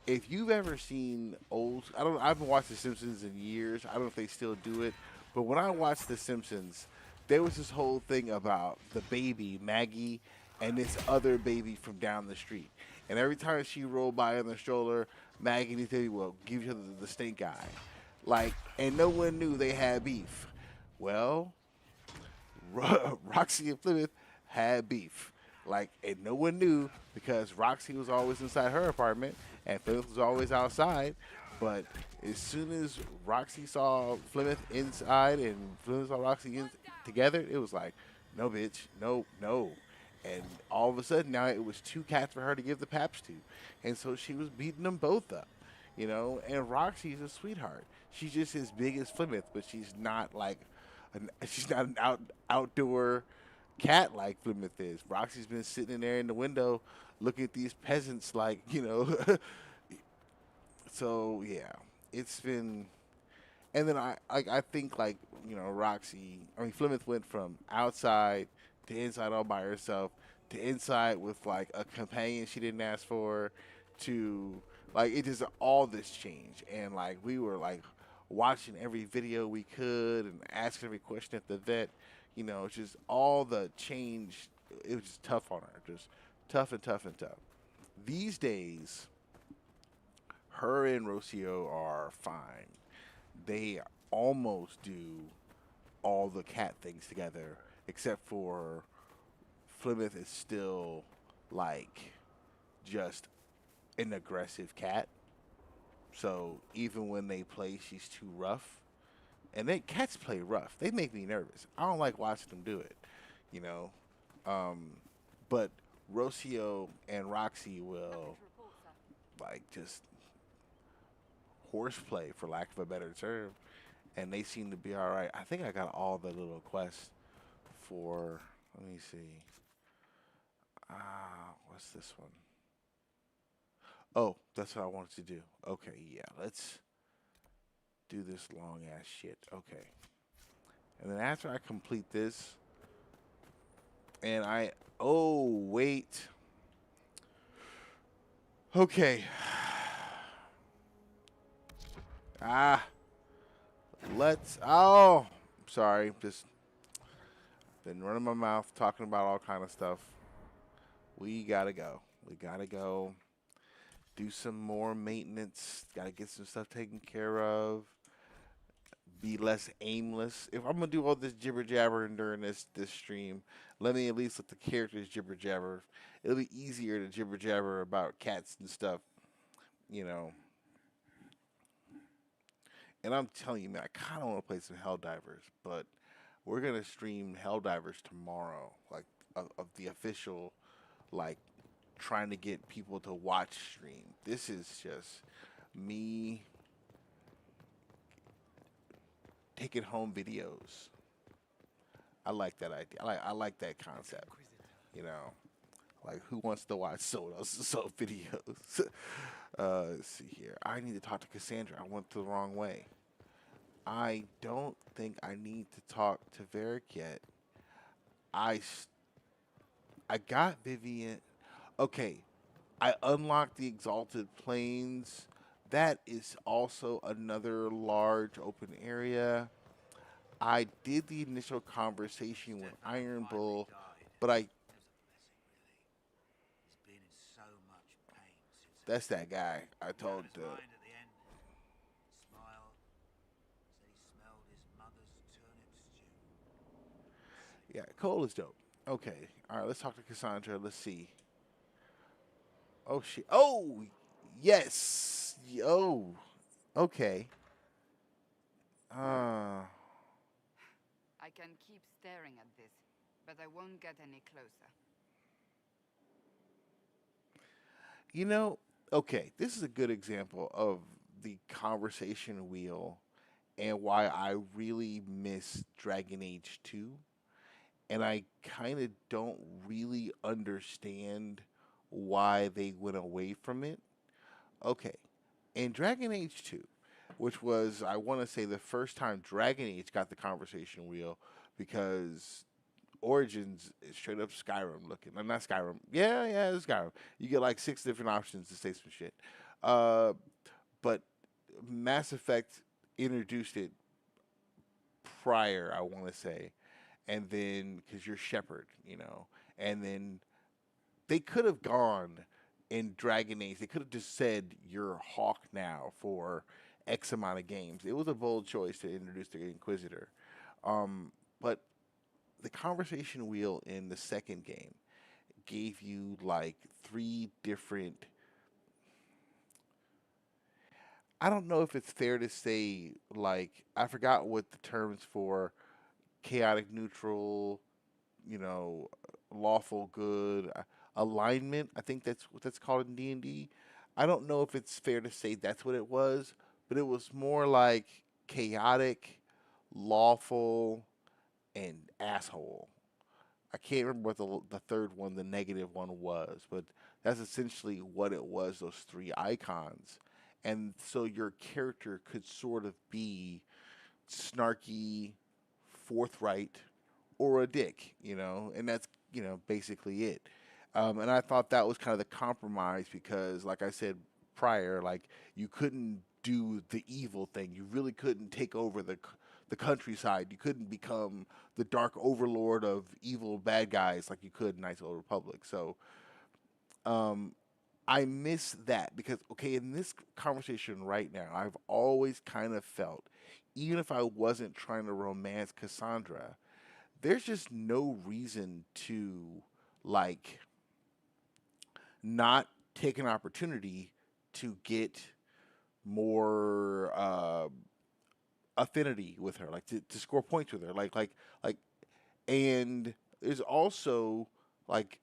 if you've ever seen I haven't watched The Simpsons in years. I don't know if they still do it, but when I watched The Simpsons, there was this whole thing about the baby Maggie and this other baby from down the street. And every time she rolled by in the stroller, Maggie and Teddy will give each other the stink eye, like, and no one knew they had beef. Well, Roxy and Plymouth had beef. Like, and no one knew because Roxy was always inside her apartment and Plymouth was always outside. But as soon as Roxy saw Plymouth inside and Plymouth saw Roxy together, it was like, no, bitch, no, no. And all of a sudden now it was two cats for her to give the paps to. And so she was beating them both up, you know. And Roxy's a sweetheart. She's just as big as Plymouth, but she's not like, she's not an outdoor cat like Plymouth is. Roxy's been sitting in there in the window looking at these peasants like, you know. So yeah, it's been, and then I think, like, you know, Plymouth went from outside to inside all by herself to inside with like a companion she didn't ask for, to like, it just all this change, and like we were like watching every video we could and asking every question at the vet, you know, just all the change. It was just tough on her, just tough and tough and tough. These days, her and Rocio are fine. They almost do all the cat things together, except for Plymouth is still like just an aggressive cat. So even when they play, she's too rough. And cats play rough. They make me nervous. I don't like watching them do it, you know. But Rocio and Roxy will like just horseplay, for lack of a better term, and they seem to be all right. I think I got all the little quests for. Let me see. What's this one? Oh, that's what I wanted to do. Okay, yeah, let's do this long ass shit. Okay, and then after I complete this, and wait. Okay. Sorry, just been running my mouth talking about all kind of stuff. We gotta go. We gotta go do some more maintenance. Gotta get some stuff taken care of. Be less aimless. If I'm gonna do all this jibber jabbering during this stream, let me at least let the characters jibber jabber. It'll be easier to jibber jabber about cats and stuff, you know. And I'm telling you, man, I kind of want to play some Helldivers, but we're gonna stream Helldivers tomorrow, like of the official, like, trying to get people to watch stream. This is just me taking home videos. I like that idea. I like that concept. You know, like, who wants to watch someone else's videos? Let's see here. I need to talk to Cassandra. I went the wrong way. I don't think I need to talk to Varric yet. I got Vivian. Okay, I unlocked the Exalted Plains. That is also another large open area. I did the initial conversation with Stefan Iron finally Bull, died. but I It was a blessing, really. He's been in so much pain since. that's that guy I He got told his mind at the end. Smiled. Said he smelled his mother's turnip stew. yeah, Cole is dope. Okay, all right, let's talk to Cassandra. Let's see. Oh shit. Oh yes. Oh okay. Uh, I can keep staring at this, but I won't get any closer. you know, okay, this is a good example of the conversation wheel and why I really miss Dragon Age 2. And I kind of don't really understand why they went away from it. Okay, in Dragon Age 2, which was, I want to say, the first time Dragon Age got the conversation wheel because Origins is straight up Skyrim looking. Not Skyrim. Yeah, it's Skyrim. You get like 6 different options to say some shit. Uh, but Mass Effect introduced it prior, I want to say, and then because you're Shepard, and then they could have gone in Dragon Age. They could have just said you're Hawk now for X amount of games. It was a bold choice to introduce the Inquisitor, but the conversation wheel in the second game gave you like 3 different. I don't know if it's fair to say, like, I forgot what the terms for chaotic neutral, you know, lawful good, alignment. I think that's what that's called in D&D. I don't know if it's fair to say that's what it was, but it was more like chaotic, lawful, and asshole. I can't remember what the third one, the negative one, was, but that's essentially what it was. Those 3 icons, and so your character could sort of be snarky, forthright, or a dick, and that's basically it. And I thought that was kind of the compromise because, like I said prior, like you couldn't do the evil thing. You really couldn't take over the countryside. You couldn't become the dark overlord of evil bad guys like you could in Knights of the Old Republic. So um, I miss that because, okay, in this conversation right now, I've always kind of felt, even if I wasn't trying to romance Cassandra, there's just no reason to, like, not take an opportunity to get more affinity with her, like to score points with her, like, and there's also like,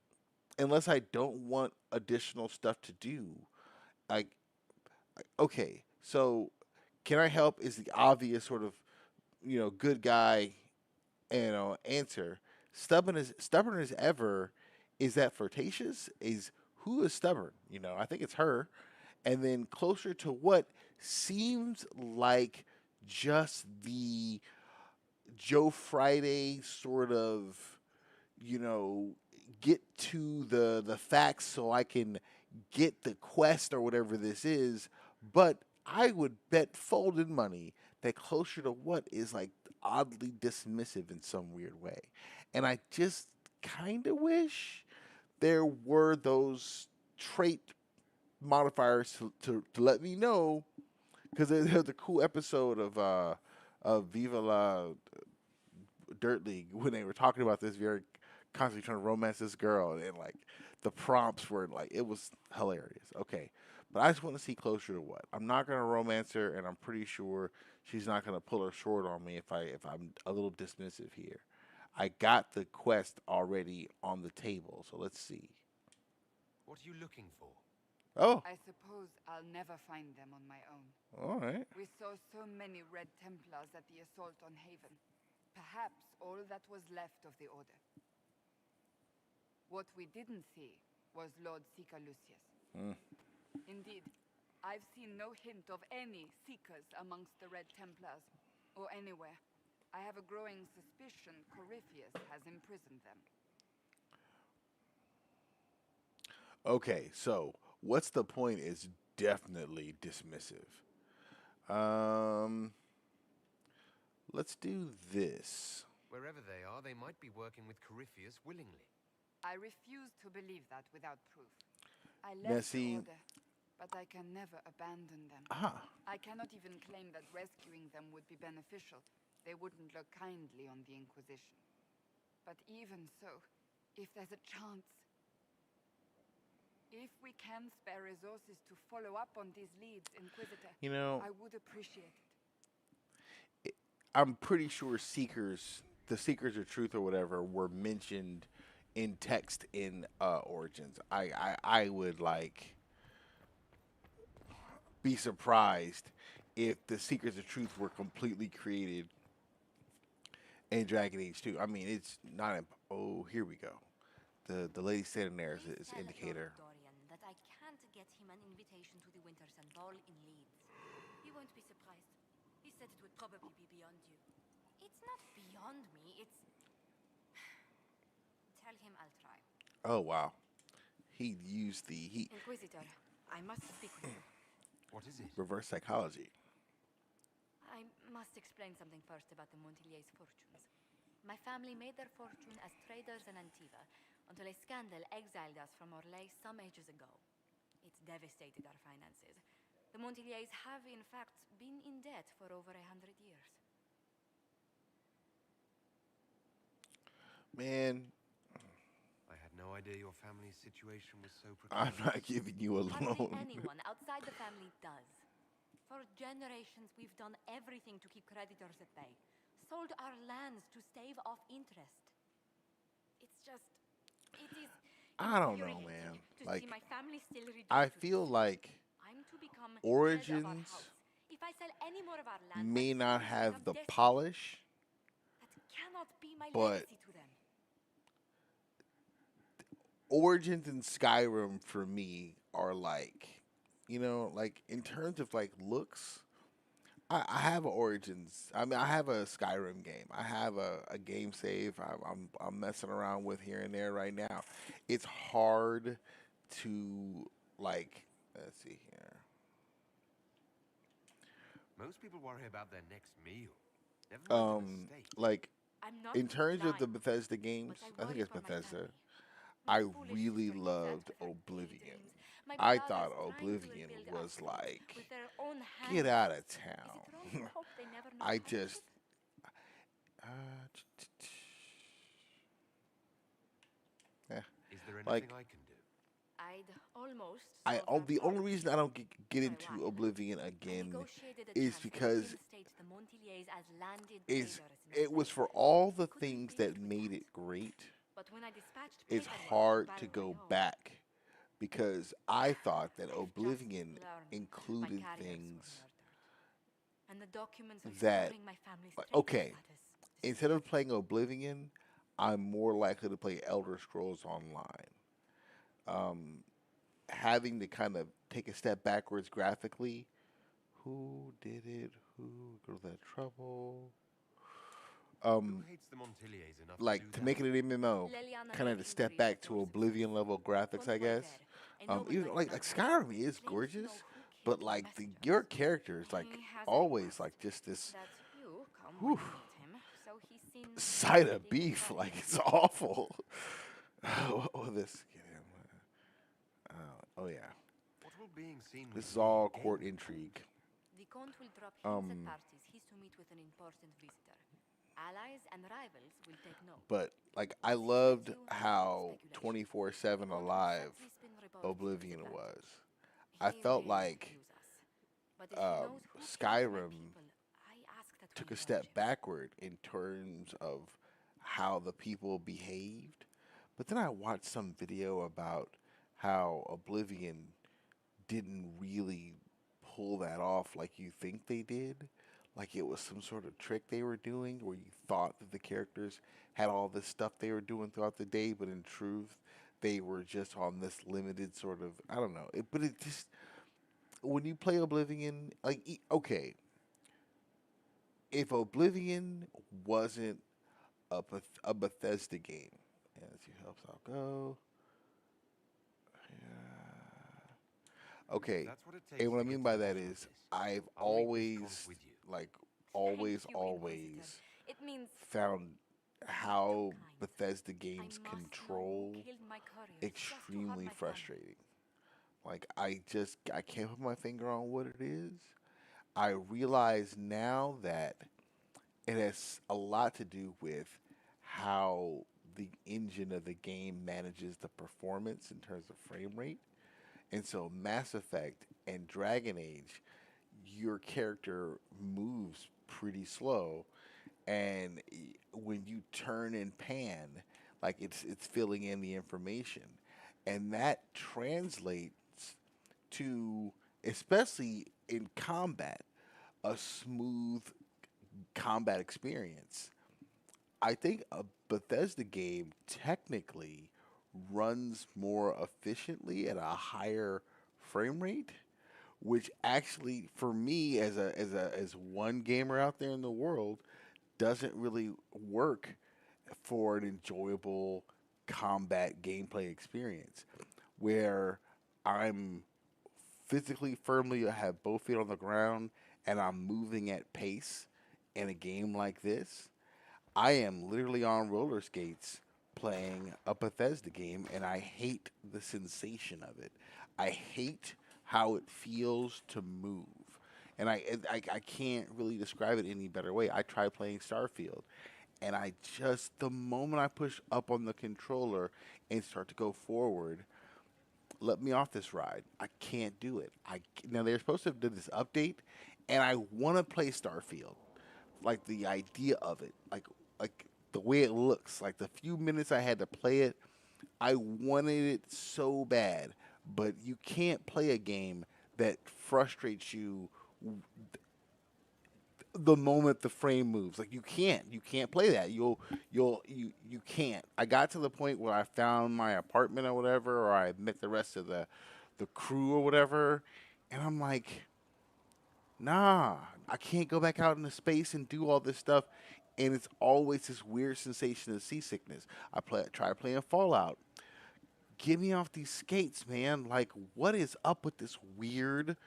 unless I don't want additional stuff to do, like, okay, so can I help is the obvious sort of good guy answer. Stubborn as ever. Is that flirtatious? Is who is stubborn? I think it's her. And then closer to what seems like just the Joe Friday sort of, you know, get to the facts so I can get the quest or whatever this is. But I would bet folded money that closer to what is like oddly dismissive in some weird way. And I just kind of wish there were those trait modifiers to let me know, because there's a cool episode of Viva La Dirt League when they were talking about this, very constantly trying to romance this girl, and like the prompts were like, it was hilarious. Okay, but I just want to see closer to what. I'm not gonna romance her, and I'm pretty sure she's not gonna pull her sword on me if I'm a little dismissive here. I got the quest already on the table, so let's see. What are you looking for? Oh, I suppose I'll never find them on my own. all right. We saw so many Red Templars at the assault on Haven. Perhaps all that was left of the Order. What we didn't see was Lord Seeker Lucius. Indeed, I've seen no hint of any Seekers amongst the Red Templars, or anywhere. I have a growing suspicion Corypheus has imprisoned them. Okay, so what's the point is definitely dismissive. let's do this. Wherever they are, they might be working with Corypheus willingly. I refuse to believe that without proof. I Now, left the see, Order, but I can never abandon them. I cannot even claim that rescuing them would be beneficial. They wouldn't look kindly on the Inquisition. But even so, if there's a chance, if we can spare resources to follow up on these leads, Inquisitor, You know, I would appreciate it. I'm pretty sure the Seekers of Truth or whatever, were mentioned in text in Origins. I would like be surprised if the Seekers of Truth were completely created in Dragon Age 2. I mean, it's not. Oh, here we go. The lady standing there is indicator. Dorian that I can't get him an invitation to the Wintersun Ball in Leeds. He won't be surprised. He said it would probably be beyond you. It's not beyond me, it's... Tell him I'll try. Oh, wow. He used the Inquisitor, I must speak with you. What is it? reverse psychology. I must explain something first about the Montillier's fortunes. My family made their fortune as traders in Antiva until a scandal exiled us from Orlais some ages ago. It's devastated our finances. The Montillier's have, in fact, been in debt for over 100 years. Man, I had no idea your family's situation was so I'm precarious. not giving you a Hardly loan. anyone outside the family does. For generations, we've done everything to keep creditors at bay. Sold our lands to stave off interest. It's just... It is... I don't know, infuriating man. To Like, see my family still reduced I to feel this. like I'm to become head of our Origins house. If I sell any more of our land, may my not family have becomes the destitute. polish, That cannot be my but legacy to them. Origins and Skyrim for me are like, like in terms of like looks. I have a Origins. I mean, I have a Skyrim game. I have a game save. I'm messing around with here and there right now. It's hard to like. Let's see here. Most people worry about their next meal. Never mind a mistake. Like I'm not in terms of the blind, Bethesda games, but I think worry it's for my Bethesda. family. I My foolish really sister loved Lizette with her Oblivion. daydreams. My I brothers thought trying to Oblivion rebuild was Asgard like, with their own get hands. out of Is it town. wrong to hope they never know I how just. to- Yeah. Is there anything Like, I can do? I'd almost the only solved reason I don't get my into wife. Oblivion I again negotiated a is transfer to because reinstate the Montillier's as landed is traders in it was Orlais. for all the Couldn't things build that with made that. it great. But when I dispatched It's paperwork hard to Baron go Rayon, back because I thought that I've just Oblivion learned my included carriers were things murdered. And the documents that, restoring my family's like, trading okay, status instead of playing Oblivion, I'm more likely to play Elder Scrolls Online. Having to kind of take a step backwards graphically. Who did it? Who go to that trouble? Who hates the Montiliers enough Like to to do make that? it an MMO, Leliana kind of to step back to Oblivion level graphics, I guess. Even like Skyrim is gorgeous, but like your character is like always like just this whew, side of beef. Like it's awful. Oh, this. Oh yeah. What will being seen with This is me all gain? court intrigue. The Count will drop hints at parties he's to meet with an important visitor. Allies and rivals will take note. But like I loved how 24/7 alive Oblivion was. I felt like Skyrim took a step backward in terms of how the people behaved. But then I watched some video about how Oblivion didn't really pull that off like you think they did. Like it was some sort of trick they were doing where you thought that the characters had all this stuff they were doing throughout the day, but in truth, they were just on this limited sort of, I don't know. But it just, when you play Oblivion, like, okay, if Oblivion wasn't a Bethesda game, and let's see who helps out go. Yeah. Okay, That's what it takes and what I to mean get by to the that bottom of is this. I've I'll leave this always conf with you. like always, you, always Inquisitor. It means found how kind. Bethesda I games must know control who killed my couriers just to harm extremely my family. frustrating. Like I can't put my finger on what it is. I realize now that it has a lot to do with how the engine of the game manages the performance in terms of frame rate. And so Mass Effect and Dragon Age, your character moves pretty slow, and when you turn and pan, like it's filling in the information, and that translates to, especially in combat, a smooth combat experience. I think a Bethesda game technically runs more efficiently at a higher frame rate, which actually, for me as one gamer out there in the world, doesn't really work for an enjoyable combat gameplay experience, where I'm physically firmly have both feet on the ground and I'm moving at pace in a game like this. I am literally on roller skates playing a Bethesda game, and I hate the sensation of it. I hate how it feels to move. And I can't really describe it any better way. I tried playing Starfield, and I just, the moment I push up on the controller and start to go forward, let me off this ride. I can't do it. Now they're supposed to have done this update, and I want to play Starfield, like the idea of it, like the way it looks, like the few minutes I had to play it, I wanted it so bad. But you can't play a game that frustrates you the moment the frame moves. Like you can't play that. You can't. I got to the point where I found my apartment or whatever, or I met the rest of the crew or whatever, and I'm like, nah, I can't go back out into space and do all this stuff. And it's always this weird sensation of seasickness. Try playing Fallout. Get me off these skates, man. Like, what is up with this weird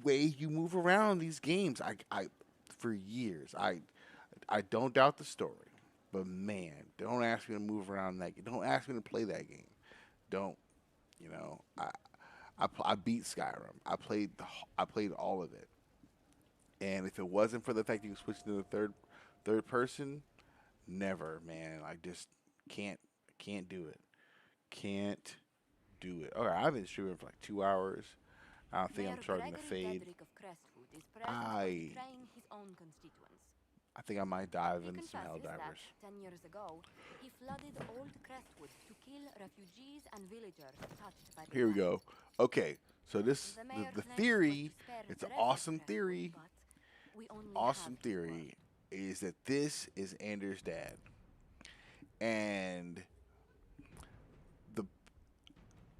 way you move around these games? For years, I don't doubt the story, but man, don't ask me to move around that. Don't ask me to play that game. Don't, you know? I beat Skyrim. I played all of it. And if it wasn't for the fact you can switch to the third person, never, man. I just can't do it. Can't do it. All right, I've been streaming for like 2 hours. I think I'm starting to fade. I I think I might dive He into some hell confesses divers. that 10 years ago, he flooded old Crestwood to kill refugees and villagers touched by the Here we plague. go. Okay, so this The mayor the claims theory. it was to spare It's the an rest of awesome Crestwood, theory. but we only Awesome have his theory word. is that this is Anders' dad, and the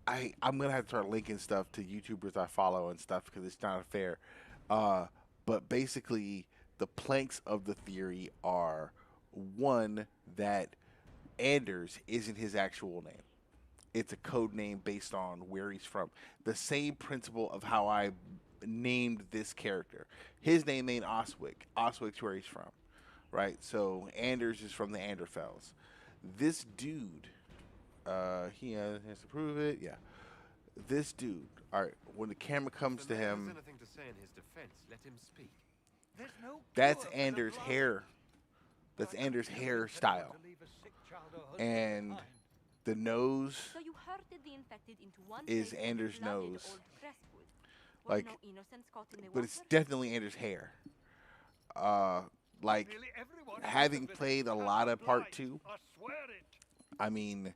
I'm gonna have to start linking stuff to YouTubers I follow and stuff because it's not fair. But basically, the planks of the theory are one, that Anders isn't his actual name. It's a code name based on where he's from. The same principle of how I named this character. His name ain't Oswick. Oswick's where he's from, right? So Anders is from the Anderfells. This dude, he has to prove it. Yeah, this dude. All right, when the camera comes If to the mayor him, has anything to say in his defense, let him speak. There's no that's cure for the Anders' blight. hair. That's But Anders' you intend hairstyle, to leave a sick child or husband and behind. the nose So you herded the infected into one is place and Anders' flooded nose. old Crestwood. Were Like, no innocents caught in the but it's water? definitely Anders' hair. Like, Nearly everyone having who's a played a visitor lot has of Part blight. 2, I swear it. I mean,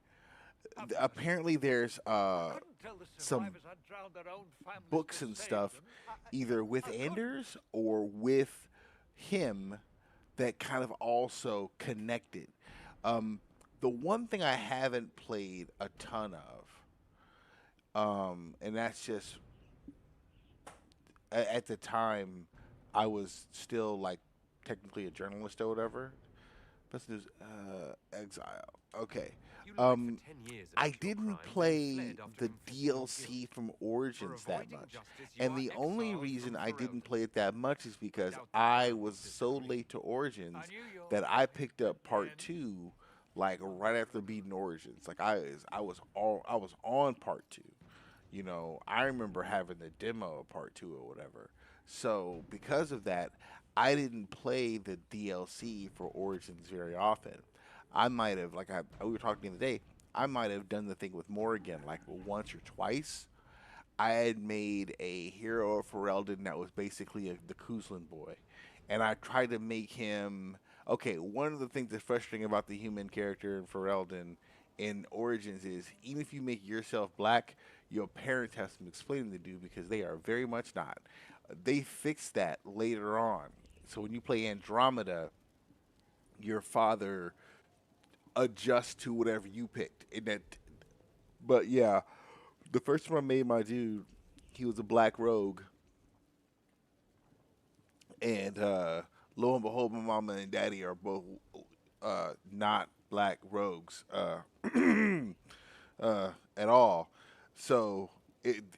apparently there's Couldn't tell the some survivors had drowned their own families books to and save stuff, them. either with I couldn't. Anders or with him, that kind of also connected. The one thing I haven't played a ton of, and that's just at the time I was still like technically a journalist or whatever. Best news, Exile. Okay. You lied for 10 years I about your didn't crimes and play fled after the confessing your DLC guilt. from For Origins that avoiding much. justice, you And are the only exiled reason from I didn't Ferelden. play it that much is because doubt that I Adamant was is so free. late to Origins I knew your that I fate picked up part again. 2 like right after beating Origins. Like I was on part 2. You know, I remember having the demo of part 2 or whatever. So, because of that, I didn't play the DLC for Origins very often. I might have, like we were talking the other day, I might have done the thing with Morrigan like once or twice. I had made a hero of Ferelden that was basically the Kuzlin boy. And I tried to make him. Okay, one of the things that's frustrating about the human character in Ferelden in Origins is even if you make yourself black, your parents have some explaining to do because they are very much not. They fixed that later on. So when you play Andromeda, your father adjusts to whatever you picked. But yeah, the first time I made my dude, he was a black rogue, and lo and behold, my mama and daddy are both not black rogues at all. So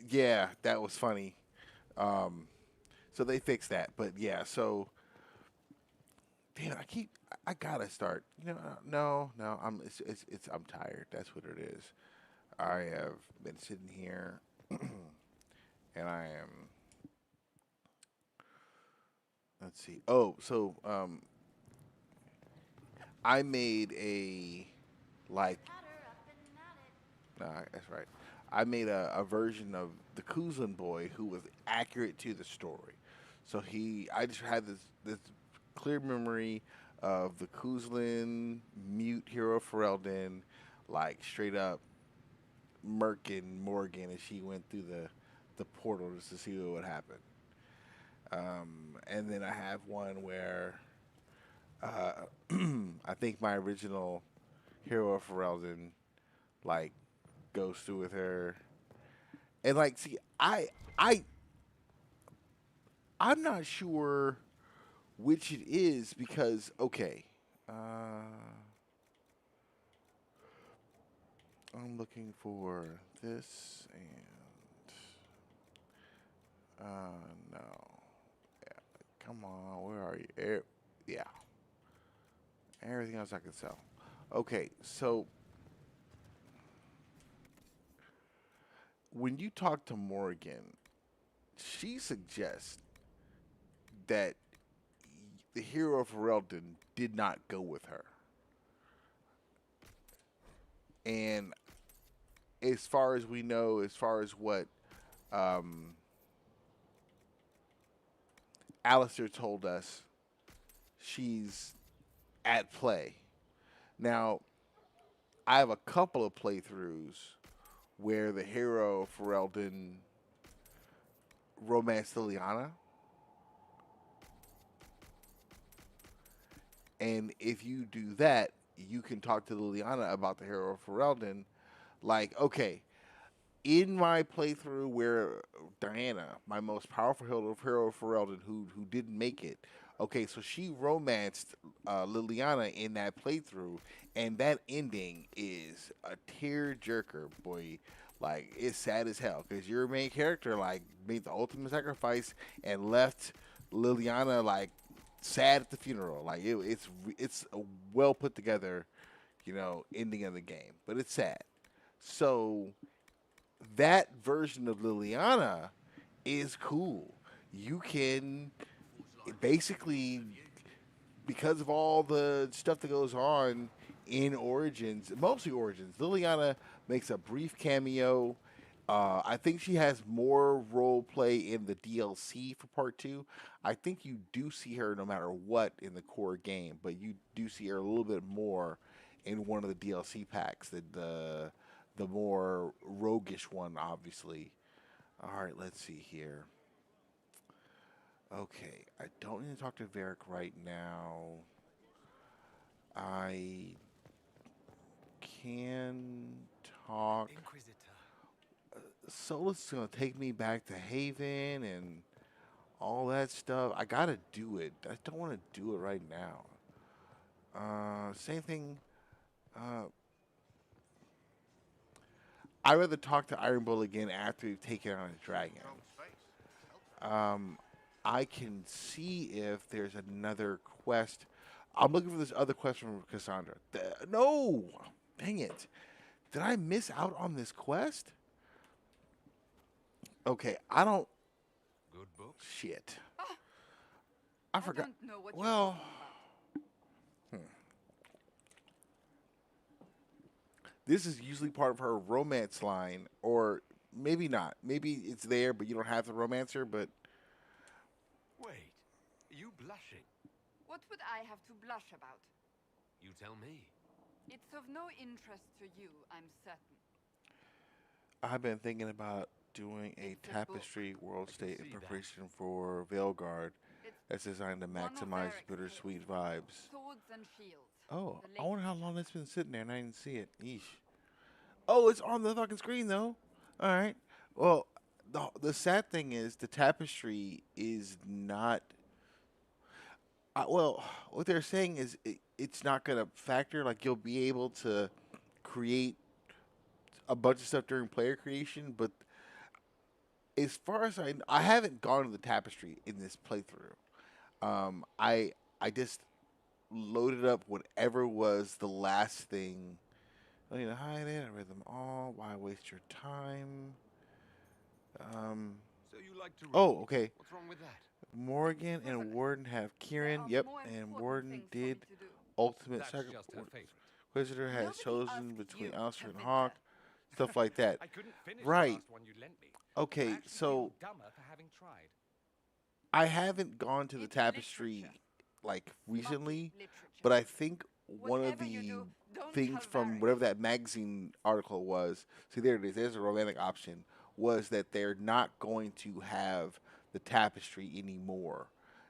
yeah, that was funny. Um, so they fixed that, but yeah, so damn, I gotta start. No, I'm tired. That's what it is. I have been sitting here, and I am. Let's see. Oh, so I made a like. Nah, that's right. I made a version of the Kuzlin boy who was accurate to the story. So I just had this clear memory of the Kuzlin mute hero Ferelden, like straight up murking Morgan as she went through the portal just to see what would happen. And then I have one where uh, I think my original hero of Ferelden like goes through with her, and like see I I'm not sure which it is because okay, I'm looking for this and no, yeah, come on, where are you? Yeah, everything else I can sell. Okay, so when you talk to Morgan, she suggests that the hero of Ferelden did not go with her. And as far as we know, as far as what um, Alistair told us, she's at play. Now, I have a couple of playthroughs where the hero of Ferelden romanced Liliana. And if you do that, you can talk to Liliana about the hero of Ferelden. Like, okay, in my playthrough where Diana, my most powerful hero of Ferelden, who didn't make it, okay, so she romanced Liliana in that playthrough, and that ending is a tear jerker, boy. Like it's sad as hell because your main character like made the ultimate sacrifice and left Liliana like sad at the funeral. Like it's a well put together, ending of the game, but it's sad. So that version of Liliana is cool. You can basically, because of all the stuff that goes on in Origins, mostly Origins, Liliana makes a brief cameo. I think she has more role play in the DLC for part 2. I think you do see her no matter what in the core game, but you do see her a little bit more in one of the DLC packs, the more roguish one, obviously. All right, let's see here. Okay, I don't need to talk to Varric right now. I can talk. Inquisitor. Solus is gonna take me back to Haven and all that stuff. I gotta do it. I don't want to do it right now. Same thing. I'd rather talk to Iron Bull again after we've taken on a dragon. I can see if there's another quest. I'm looking for this other quest from Cassandra. No! Dang it. Did I miss out on this quest? Okay, I don't... Good book. Shit. Ah, I forgot. don't know what you're Well... talking about. This is usually part of her romance line, or maybe not. Maybe it's there, but you don't have to romance her, but... Wait, are you blushing? What would I have to blush about? You tell me. It's of no interest to you, I'm certain. I've been thinking about doing a It's a tapestry world I can state in see that. preparation for Veilguard It's that's designed to one of maximize Eric's bittersweet tales. vibes. Swords and shields. Oh, The I wonder how long it's been sitting there and I didn't see it. Yeesh. Oh, it's on the fucking screen though. All right. Well, the sad thing is the tapestry is not. Well, what they're saying is it's not gonna factor. Like you'll be able to create a bunch of stuff during player creation, but as far as I haven't gone to the tapestry in this playthrough. I just loaded up whatever was the last thing. I need to hide it. I read them all. Why waste your time? So you like to read. Oh, okay. What's wrong with that? Morgan and Warden have Kieran. are Yep, more and important Warden things for me did to do. ultimate That's sacrifice. just her favorite. Inquisitor has Nobody chosen asked between you, Alistair and Kavinta. Hawk. Stuff like that. I couldn't finish Right. the last one you lent me. Okay, I actually so feel dumber for having tried. I haven't gone to the It's tapestry literature. like recently, Literature. but I think one of Whatever you the do, don't things tell from Varric. whatever that magazine article was. See, there it is. There's a romantic option. Was that they're not going to have the tapestry anymore.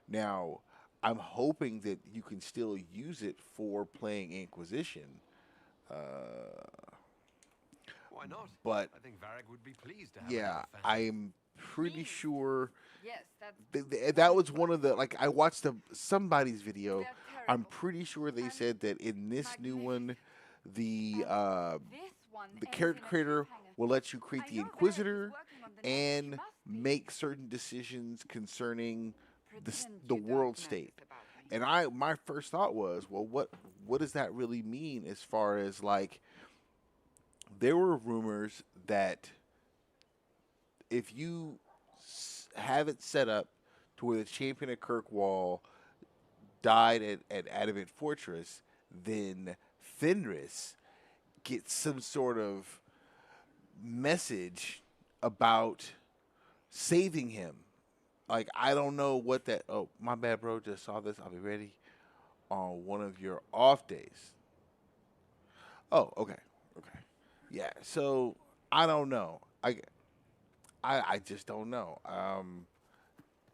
Now, I'm hoping that you can still use it for playing Inquisition. Why not? But I think Varric would be pleased to have yeah, another fan. I'm pretty sure Yes, that's that was one of the like I watched somebody's video. They're I'm terrible. pretty sure they And said that in this new one, the This one the ends character in a creator cliffhanger. will let you create I the know Varric is Inquisitor working on the next. She and must be. make certain decisions concerning Pretend the you don't world know state. this about me. And my first thought was, well, what does that really mean as far as like there were rumors that if you have it set up to where the champion of Kirkwall died at Adamant Fortress, then Fenris gets some sort of message about saving him. Like, I don't know what that... Oh, my bad, bro. Just saw this. I'll be ready on one of your off days. Oh, okay. Okay. Yeah, so I don't know. I just don't know.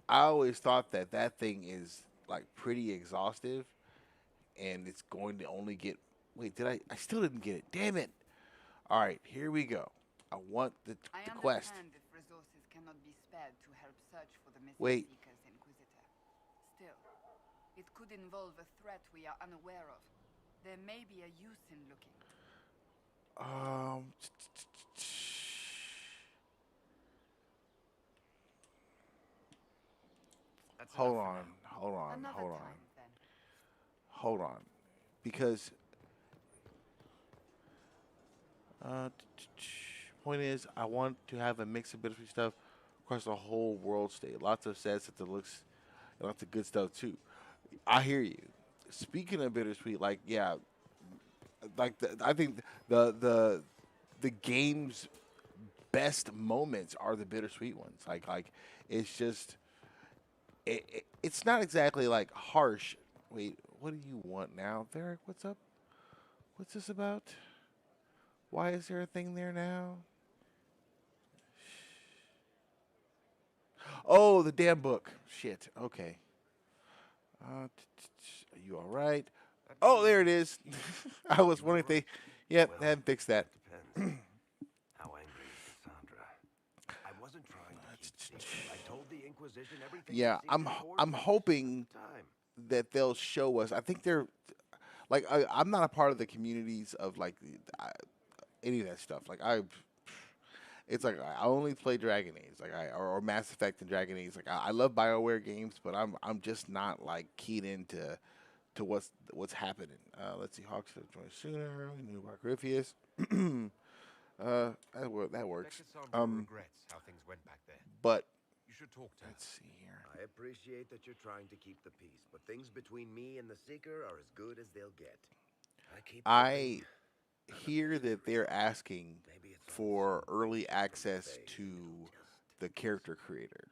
I always thought that thing is, like, pretty exhaustive, and it's going to only get... Wait, I still didn't get it. Damn it. All right, here we go. I want the quest. I understand if resources cannot be spared to help search for the missing Wait. Seeker's Inquisitor. Still, it could involve a threat we are unaware of. There may be a use in looking. That's Hold enough for on, now. Another time, then. hold on, because point is, I want to have a mix of bittersweet stuff across the whole world state. Lots of sad stuff that looks, and lots of good stuff too. I hear you. Speaking of bittersweet, like yeah, like I think the game's best moments are the bittersweet ones. Like it's just it's not exactly like harsh. Wait, what do you want now, Varric? What's up? What's this about? Why is there a thing there now? Oh, the damn book. Shit. Okay. Are you all right? Oh, there it is. I was wondering if they... Yep, they haven't fixed that. Depends. How angry is Cassandra? I wasn't trying to keep secret. I told the Inquisition everything. Yeah, the secret I'm orders hoping at the time. that they'll show us. I think they're... like I'm not a part of the communities of like any of that stuff. Like it's like I only play Dragon Age, like or Mass Effect and Dragon Age. Like I love BioWare games, but I'm just not like keyed into to what's happening. Let's see, Hawks have joined sooner. We knew about Griffius. That works. Regrets how things went back there. But You should talk to her. let's see here. I appreciate that you're trying to keep the peace, but things between me and the Seeker are as good as they'll get. I hear that they're asking for early access to the character creator,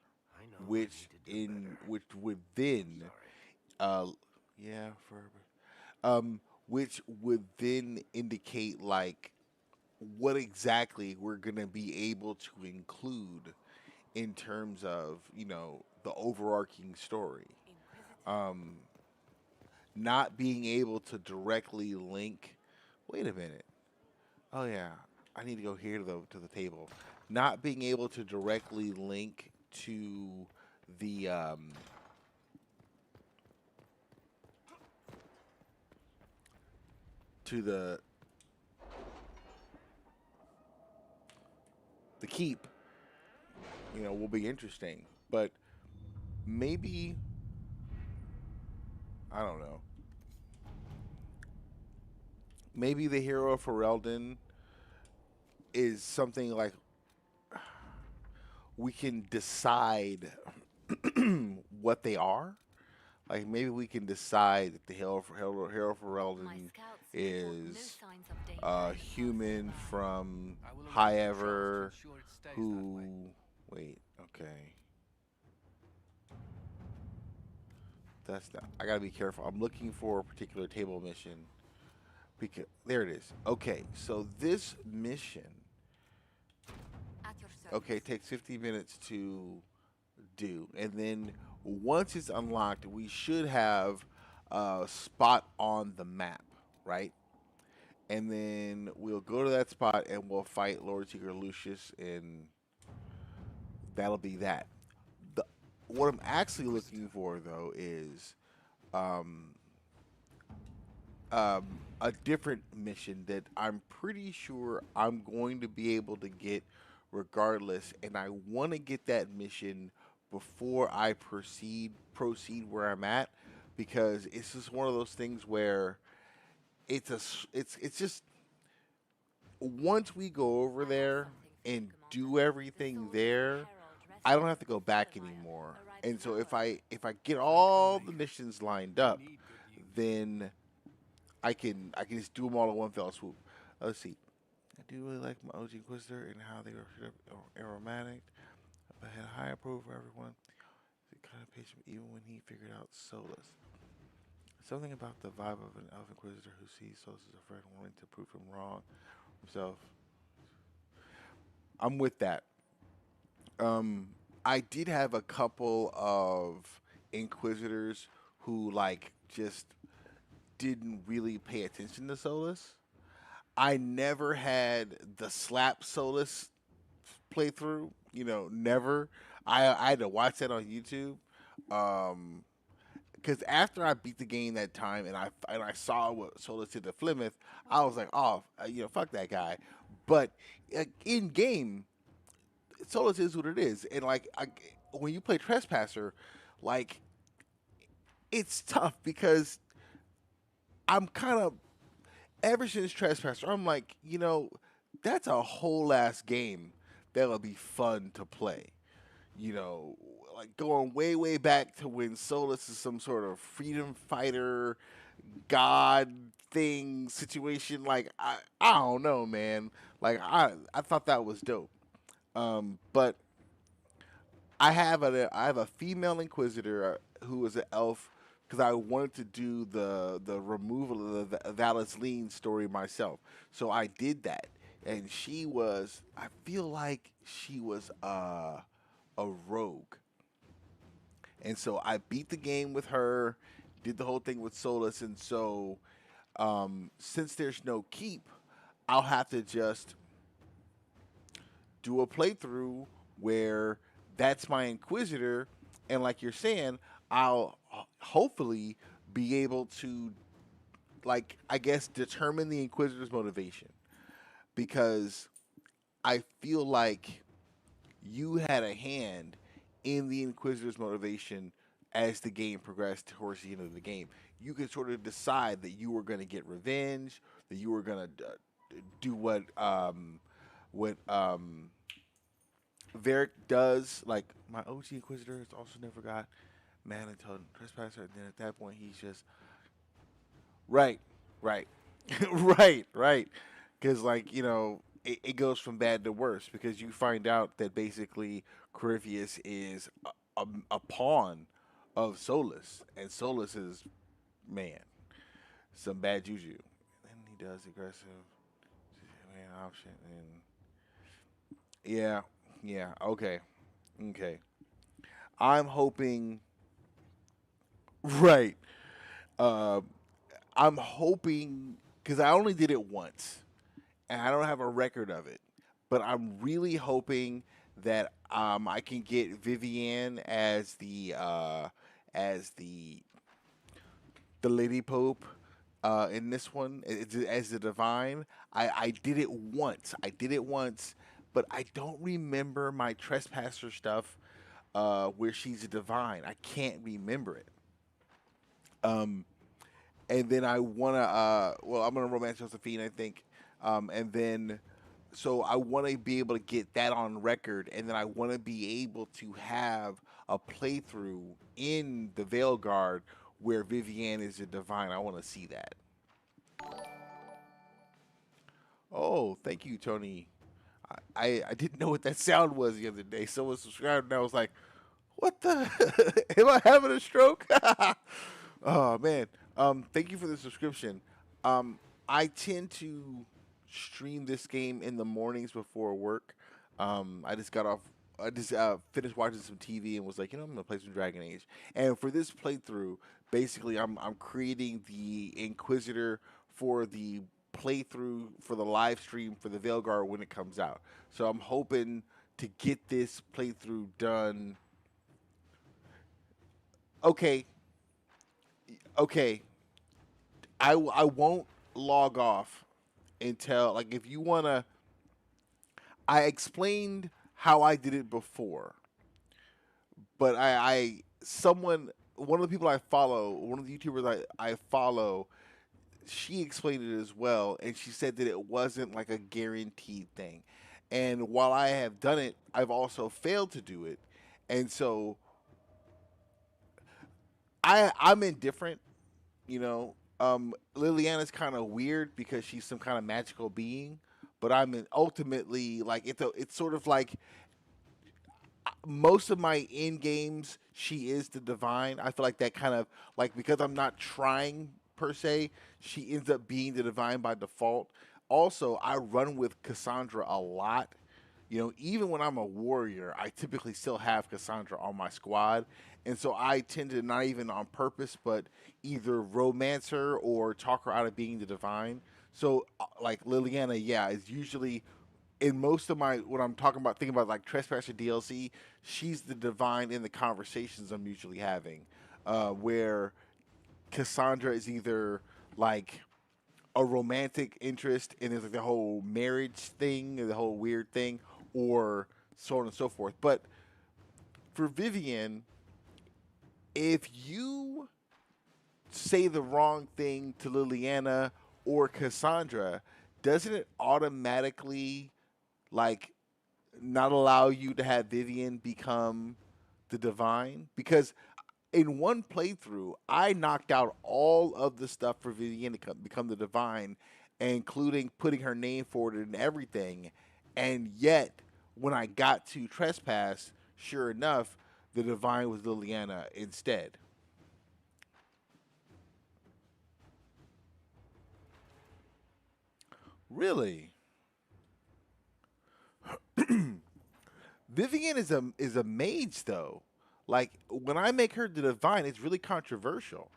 which would then, yeah, which would then indicate like what exactly we're gonna be able to include in terms of the overarching story. Not being able to directly link. Wait a minute. Oh yeah, I need to go here to the table. Not being able to directly link to the to the keep, will be interesting. But maybe I don't know. Maybe the hero of Ferelden is something like we can decide what they are. Like maybe we can decide that the hero of Ferelden is a human from High Ever who. Wait, okay. That's not. I gotta be careful. I'm looking for a particular table mission. Because there it is. Okay, so this mission. Okay, takes 50 minutes to do, and then once it's unlocked, we should have a spot on the map, right? And then we'll go to that spot and we'll fight Lord Seeker Lucius, and that'll be that. What I'm actually looking for though is a different mission that I'm pretty sure I'm going to be able to get regardless, and I want to get that mission before I proceed where I'm at, because it's just one of those things where it's just once we go over there and do everything there, I don't have to go back anymore. And so if I get all the missions lined up, then I can just do them all in one fell swoop. Let's see. I do really like my OG Inquisitor and how they were aromatic. I had high approval for everyone. He kind of patient even when he figured out Solus. Something about the vibe of an Elf Inquisitor who sees Solus as a friend, wanting to prove him wrong himself. I'm with that. I did have a couple of Inquisitors who just didn't really pay attention to Solus. I never had the slap Solus playthrough, never. I had to watch that on YouTube. Because after I beat the game that time and I saw what Solus did to Plymouth, I was like, oh, fuck that guy. But in game, Solus is what it is, and when you play Trespasser, it's tough because I'm kind of ever since Trespasser, I'm like, that's a whole ass game that'll be fun to play. Going way back to when Solus is some sort of freedom fighter, god thing situation. I don't know, man. I thought that was dope. But I have a female Inquisitor who is an elf because I wanted to do the removal of the Valis story myself. So I did that, and I feel like she was a rogue. And so I beat the game with her, did the whole thing with Solus, and so since there's no keep, I'll have to just do a playthrough where that's my Inquisitor, and like you're saying, I'll hopefully be able to like I guess determine the Inquisitor's motivation, because I feel like you had a hand in the Inquisitor's motivation as the game progressed towards the end of the game. You could sort of decide that you were going to get revenge, that you were going to do what Varric does. Like my OG Inquisitor has also never got man until trespasser, and then at that point he's just right, right, right. Because like it goes from bad to worse because you find out that basically Corypheus is a pawn of Solus, and Solus is man some bad juju. And he does aggressive man option, and yeah, okay. I'm hoping, right. Uh, I'm hoping because I only did it once, and I don't have a record of it. But I'm really hoping that I can get Vivienne as the Lady Pope in this one as the Divine. I did it once. But I don't remember my Trespasser stuff where she's a Divine. I can't remember it. And then I wanna I'm gonna romance Josephine, I think, and then so I want to be able to get that on record, and then I want to be able to have a playthrough in the Veilguard where Vivienne is a divine. I want to see that. Oh, thank you, Tony. I didn't know what that sound was the other day. Someone subscribed, and I was like, "What the? Am I having a stroke?" Oh man. Thank you for the subscription. I tend to stream this game in the mornings before work. I just got off. I just finished watching some TV and was like, I'm gonna play some Dragon Age. And for this playthrough, basically, I'm creating the Inquisitor for the playthrough for the live stream for the Veilguard when it comes out. So I'm hoping to get this playthrough done. Okay. I won't log off until like if you wanna. I explained how I did it before, but one of the people I follow, one of the YouTubers I follow, she explained it as well, and she said that it wasn't like a guaranteed thing. And while I have done it, I've also failed to do it, and so I'm indifferent. Liliana's kind of weird because she's some kind of magical being, but ultimately like it's sort of like most of my end games she is the divine. I feel like that kind of like because I'm not trying per se, she ends up being the divine by default. Also, I run with Cassandra a lot. Even when I'm a warrior, I typically still have Cassandra on my squad. And so I tend to not even on purpose, but either romance her or talk her out of being the divine. So, like Liliana, yeah, is usually in most of my when I'm thinking about like Trespasser DLC, she's the divine in the conversations I'm usually having, where Cassandra is either like a romantic interest and there's like the whole marriage thing, the whole weird thing, or so on and so forth. But for Vivienne, if you say the wrong thing to Liliana or Cassandra, doesn't it automatically like not allow you to have Vivienne become the divine? Because in one playthrough, I knocked out all of the stuff for Vivienne to become the divine, including putting her name forward and everything. And yet, when I got to Trespass, sure enough, the divine was Liliana instead. Really? Vivienne is a mage though. Like when I make her the divine, it's really controversial.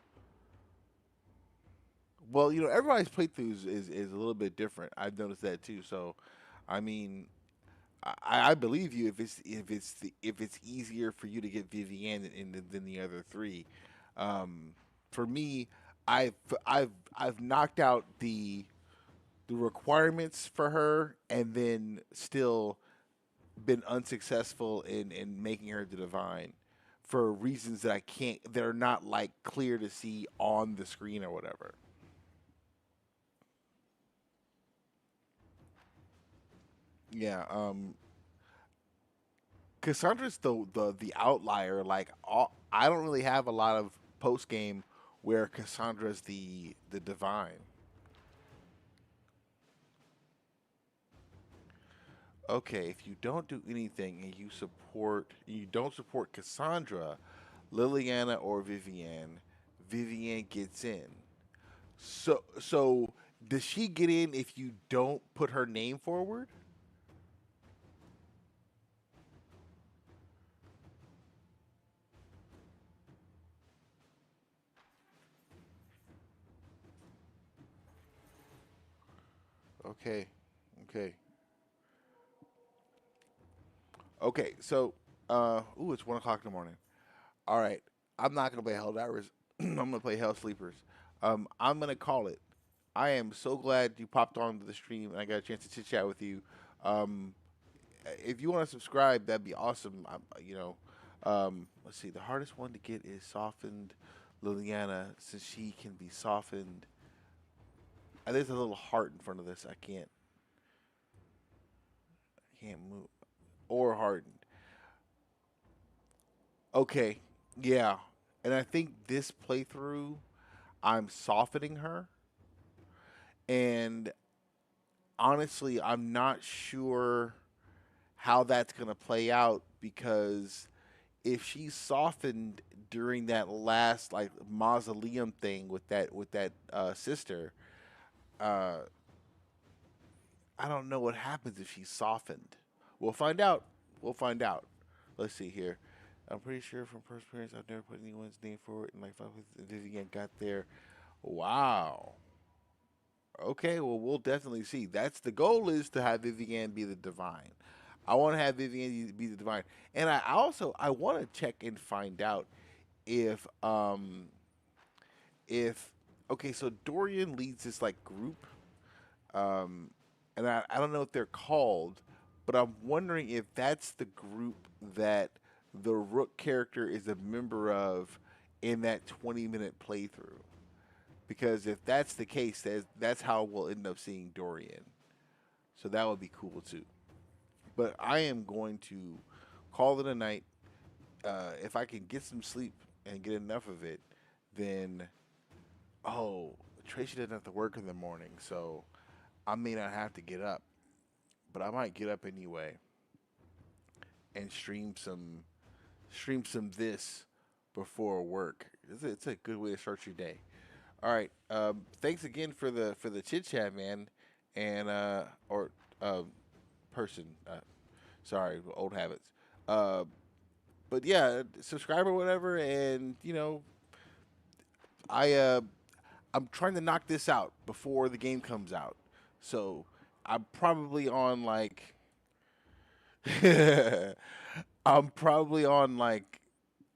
Well, everybody's playthroughs is a little bit different. I've noticed that too. So, I mean, I believe you if it's easier for you to get Vivienne than the other three. For me, I've I've knocked out the requirements for her, and then still been unsuccessful in making her the divine for reasons that I can't that are not like clear to see on the screen or whatever. Yeah, Cassandra's the outlier. Like I don't really have a lot of post game where Cassandra's the divine. Okay, if you don't do anything and you don't support Cassandra, Liliana or Vivienne, Vivienne gets in. So does she get in if you don't put her name forward? Okay. Okay. Okay, so ooh, it's 1 o'clock in the morning. All right, I'm not gonna play Helldivers. I'm gonna play Hell Sleepers. I'm gonna call it. I am so glad you popped onto the stream and I got a chance to chit chat with you. Um, if you want to subscribe, that'd be awesome. Let's see. The hardest one to get is softened Liliana, since she can be softened. There's a little heart in front of this. I can't move or hardened. Okay, yeah, and I think this playthrough, I'm softening her, and honestly, I'm not sure how that's gonna play out because if she's softened during that last like mausoleum thing with that sister, uh, I don't know what happens if she's softened. We'll find out. We'll find out. Let's see here. I'm pretty sure from first experience I've never put anyone's name forward and like Vivian got there. Wow. Okay, well we'll definitely see. That's the goal is to have Vivian be the divine. I want to have Vivian be the divine. And I also I want to check and find out if if okay, so Dorian leads this like group, um, and I don't know what they're called, but I'm wondering if that's the group that the Rook character is a member of in that 20-minute playthrough. Because if that's the case, that's how we'll end up seeing Dorian. So that would be cool too. But I am going to call it a night. If I can get some sleep and get enough of it, then Tracy doesn't have to work in the morning, so I may not have to get up, but I might get up anyway and stream some this before work. It's a good way to start your day. All right, thanks again for the chit chat, man, and or person. Sorry, old habits. But yeah, subscribe or whatever, and I I'm trying to knock this out before the game comes out. So I'm probably on like I'm probably on like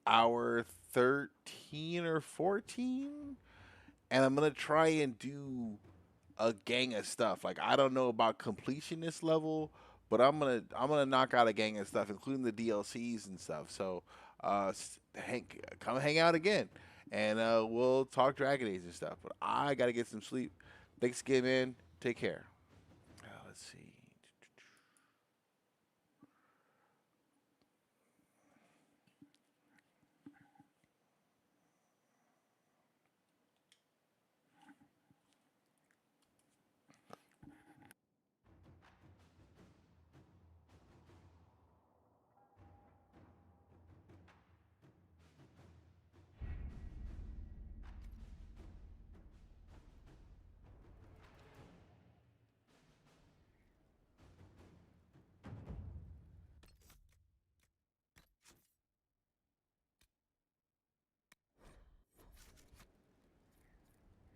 hour 13 or 14, and I'm gonna try and do a gang of stuff. Like I don't know about completionist level, but I'm gonna knock out a gang of stuff, including the DLCs and stuff. So come hang out again, and we'll talk Dragon Age and stuff. But I gotta get some sleep. Thanks again, man. Take care. Let's see.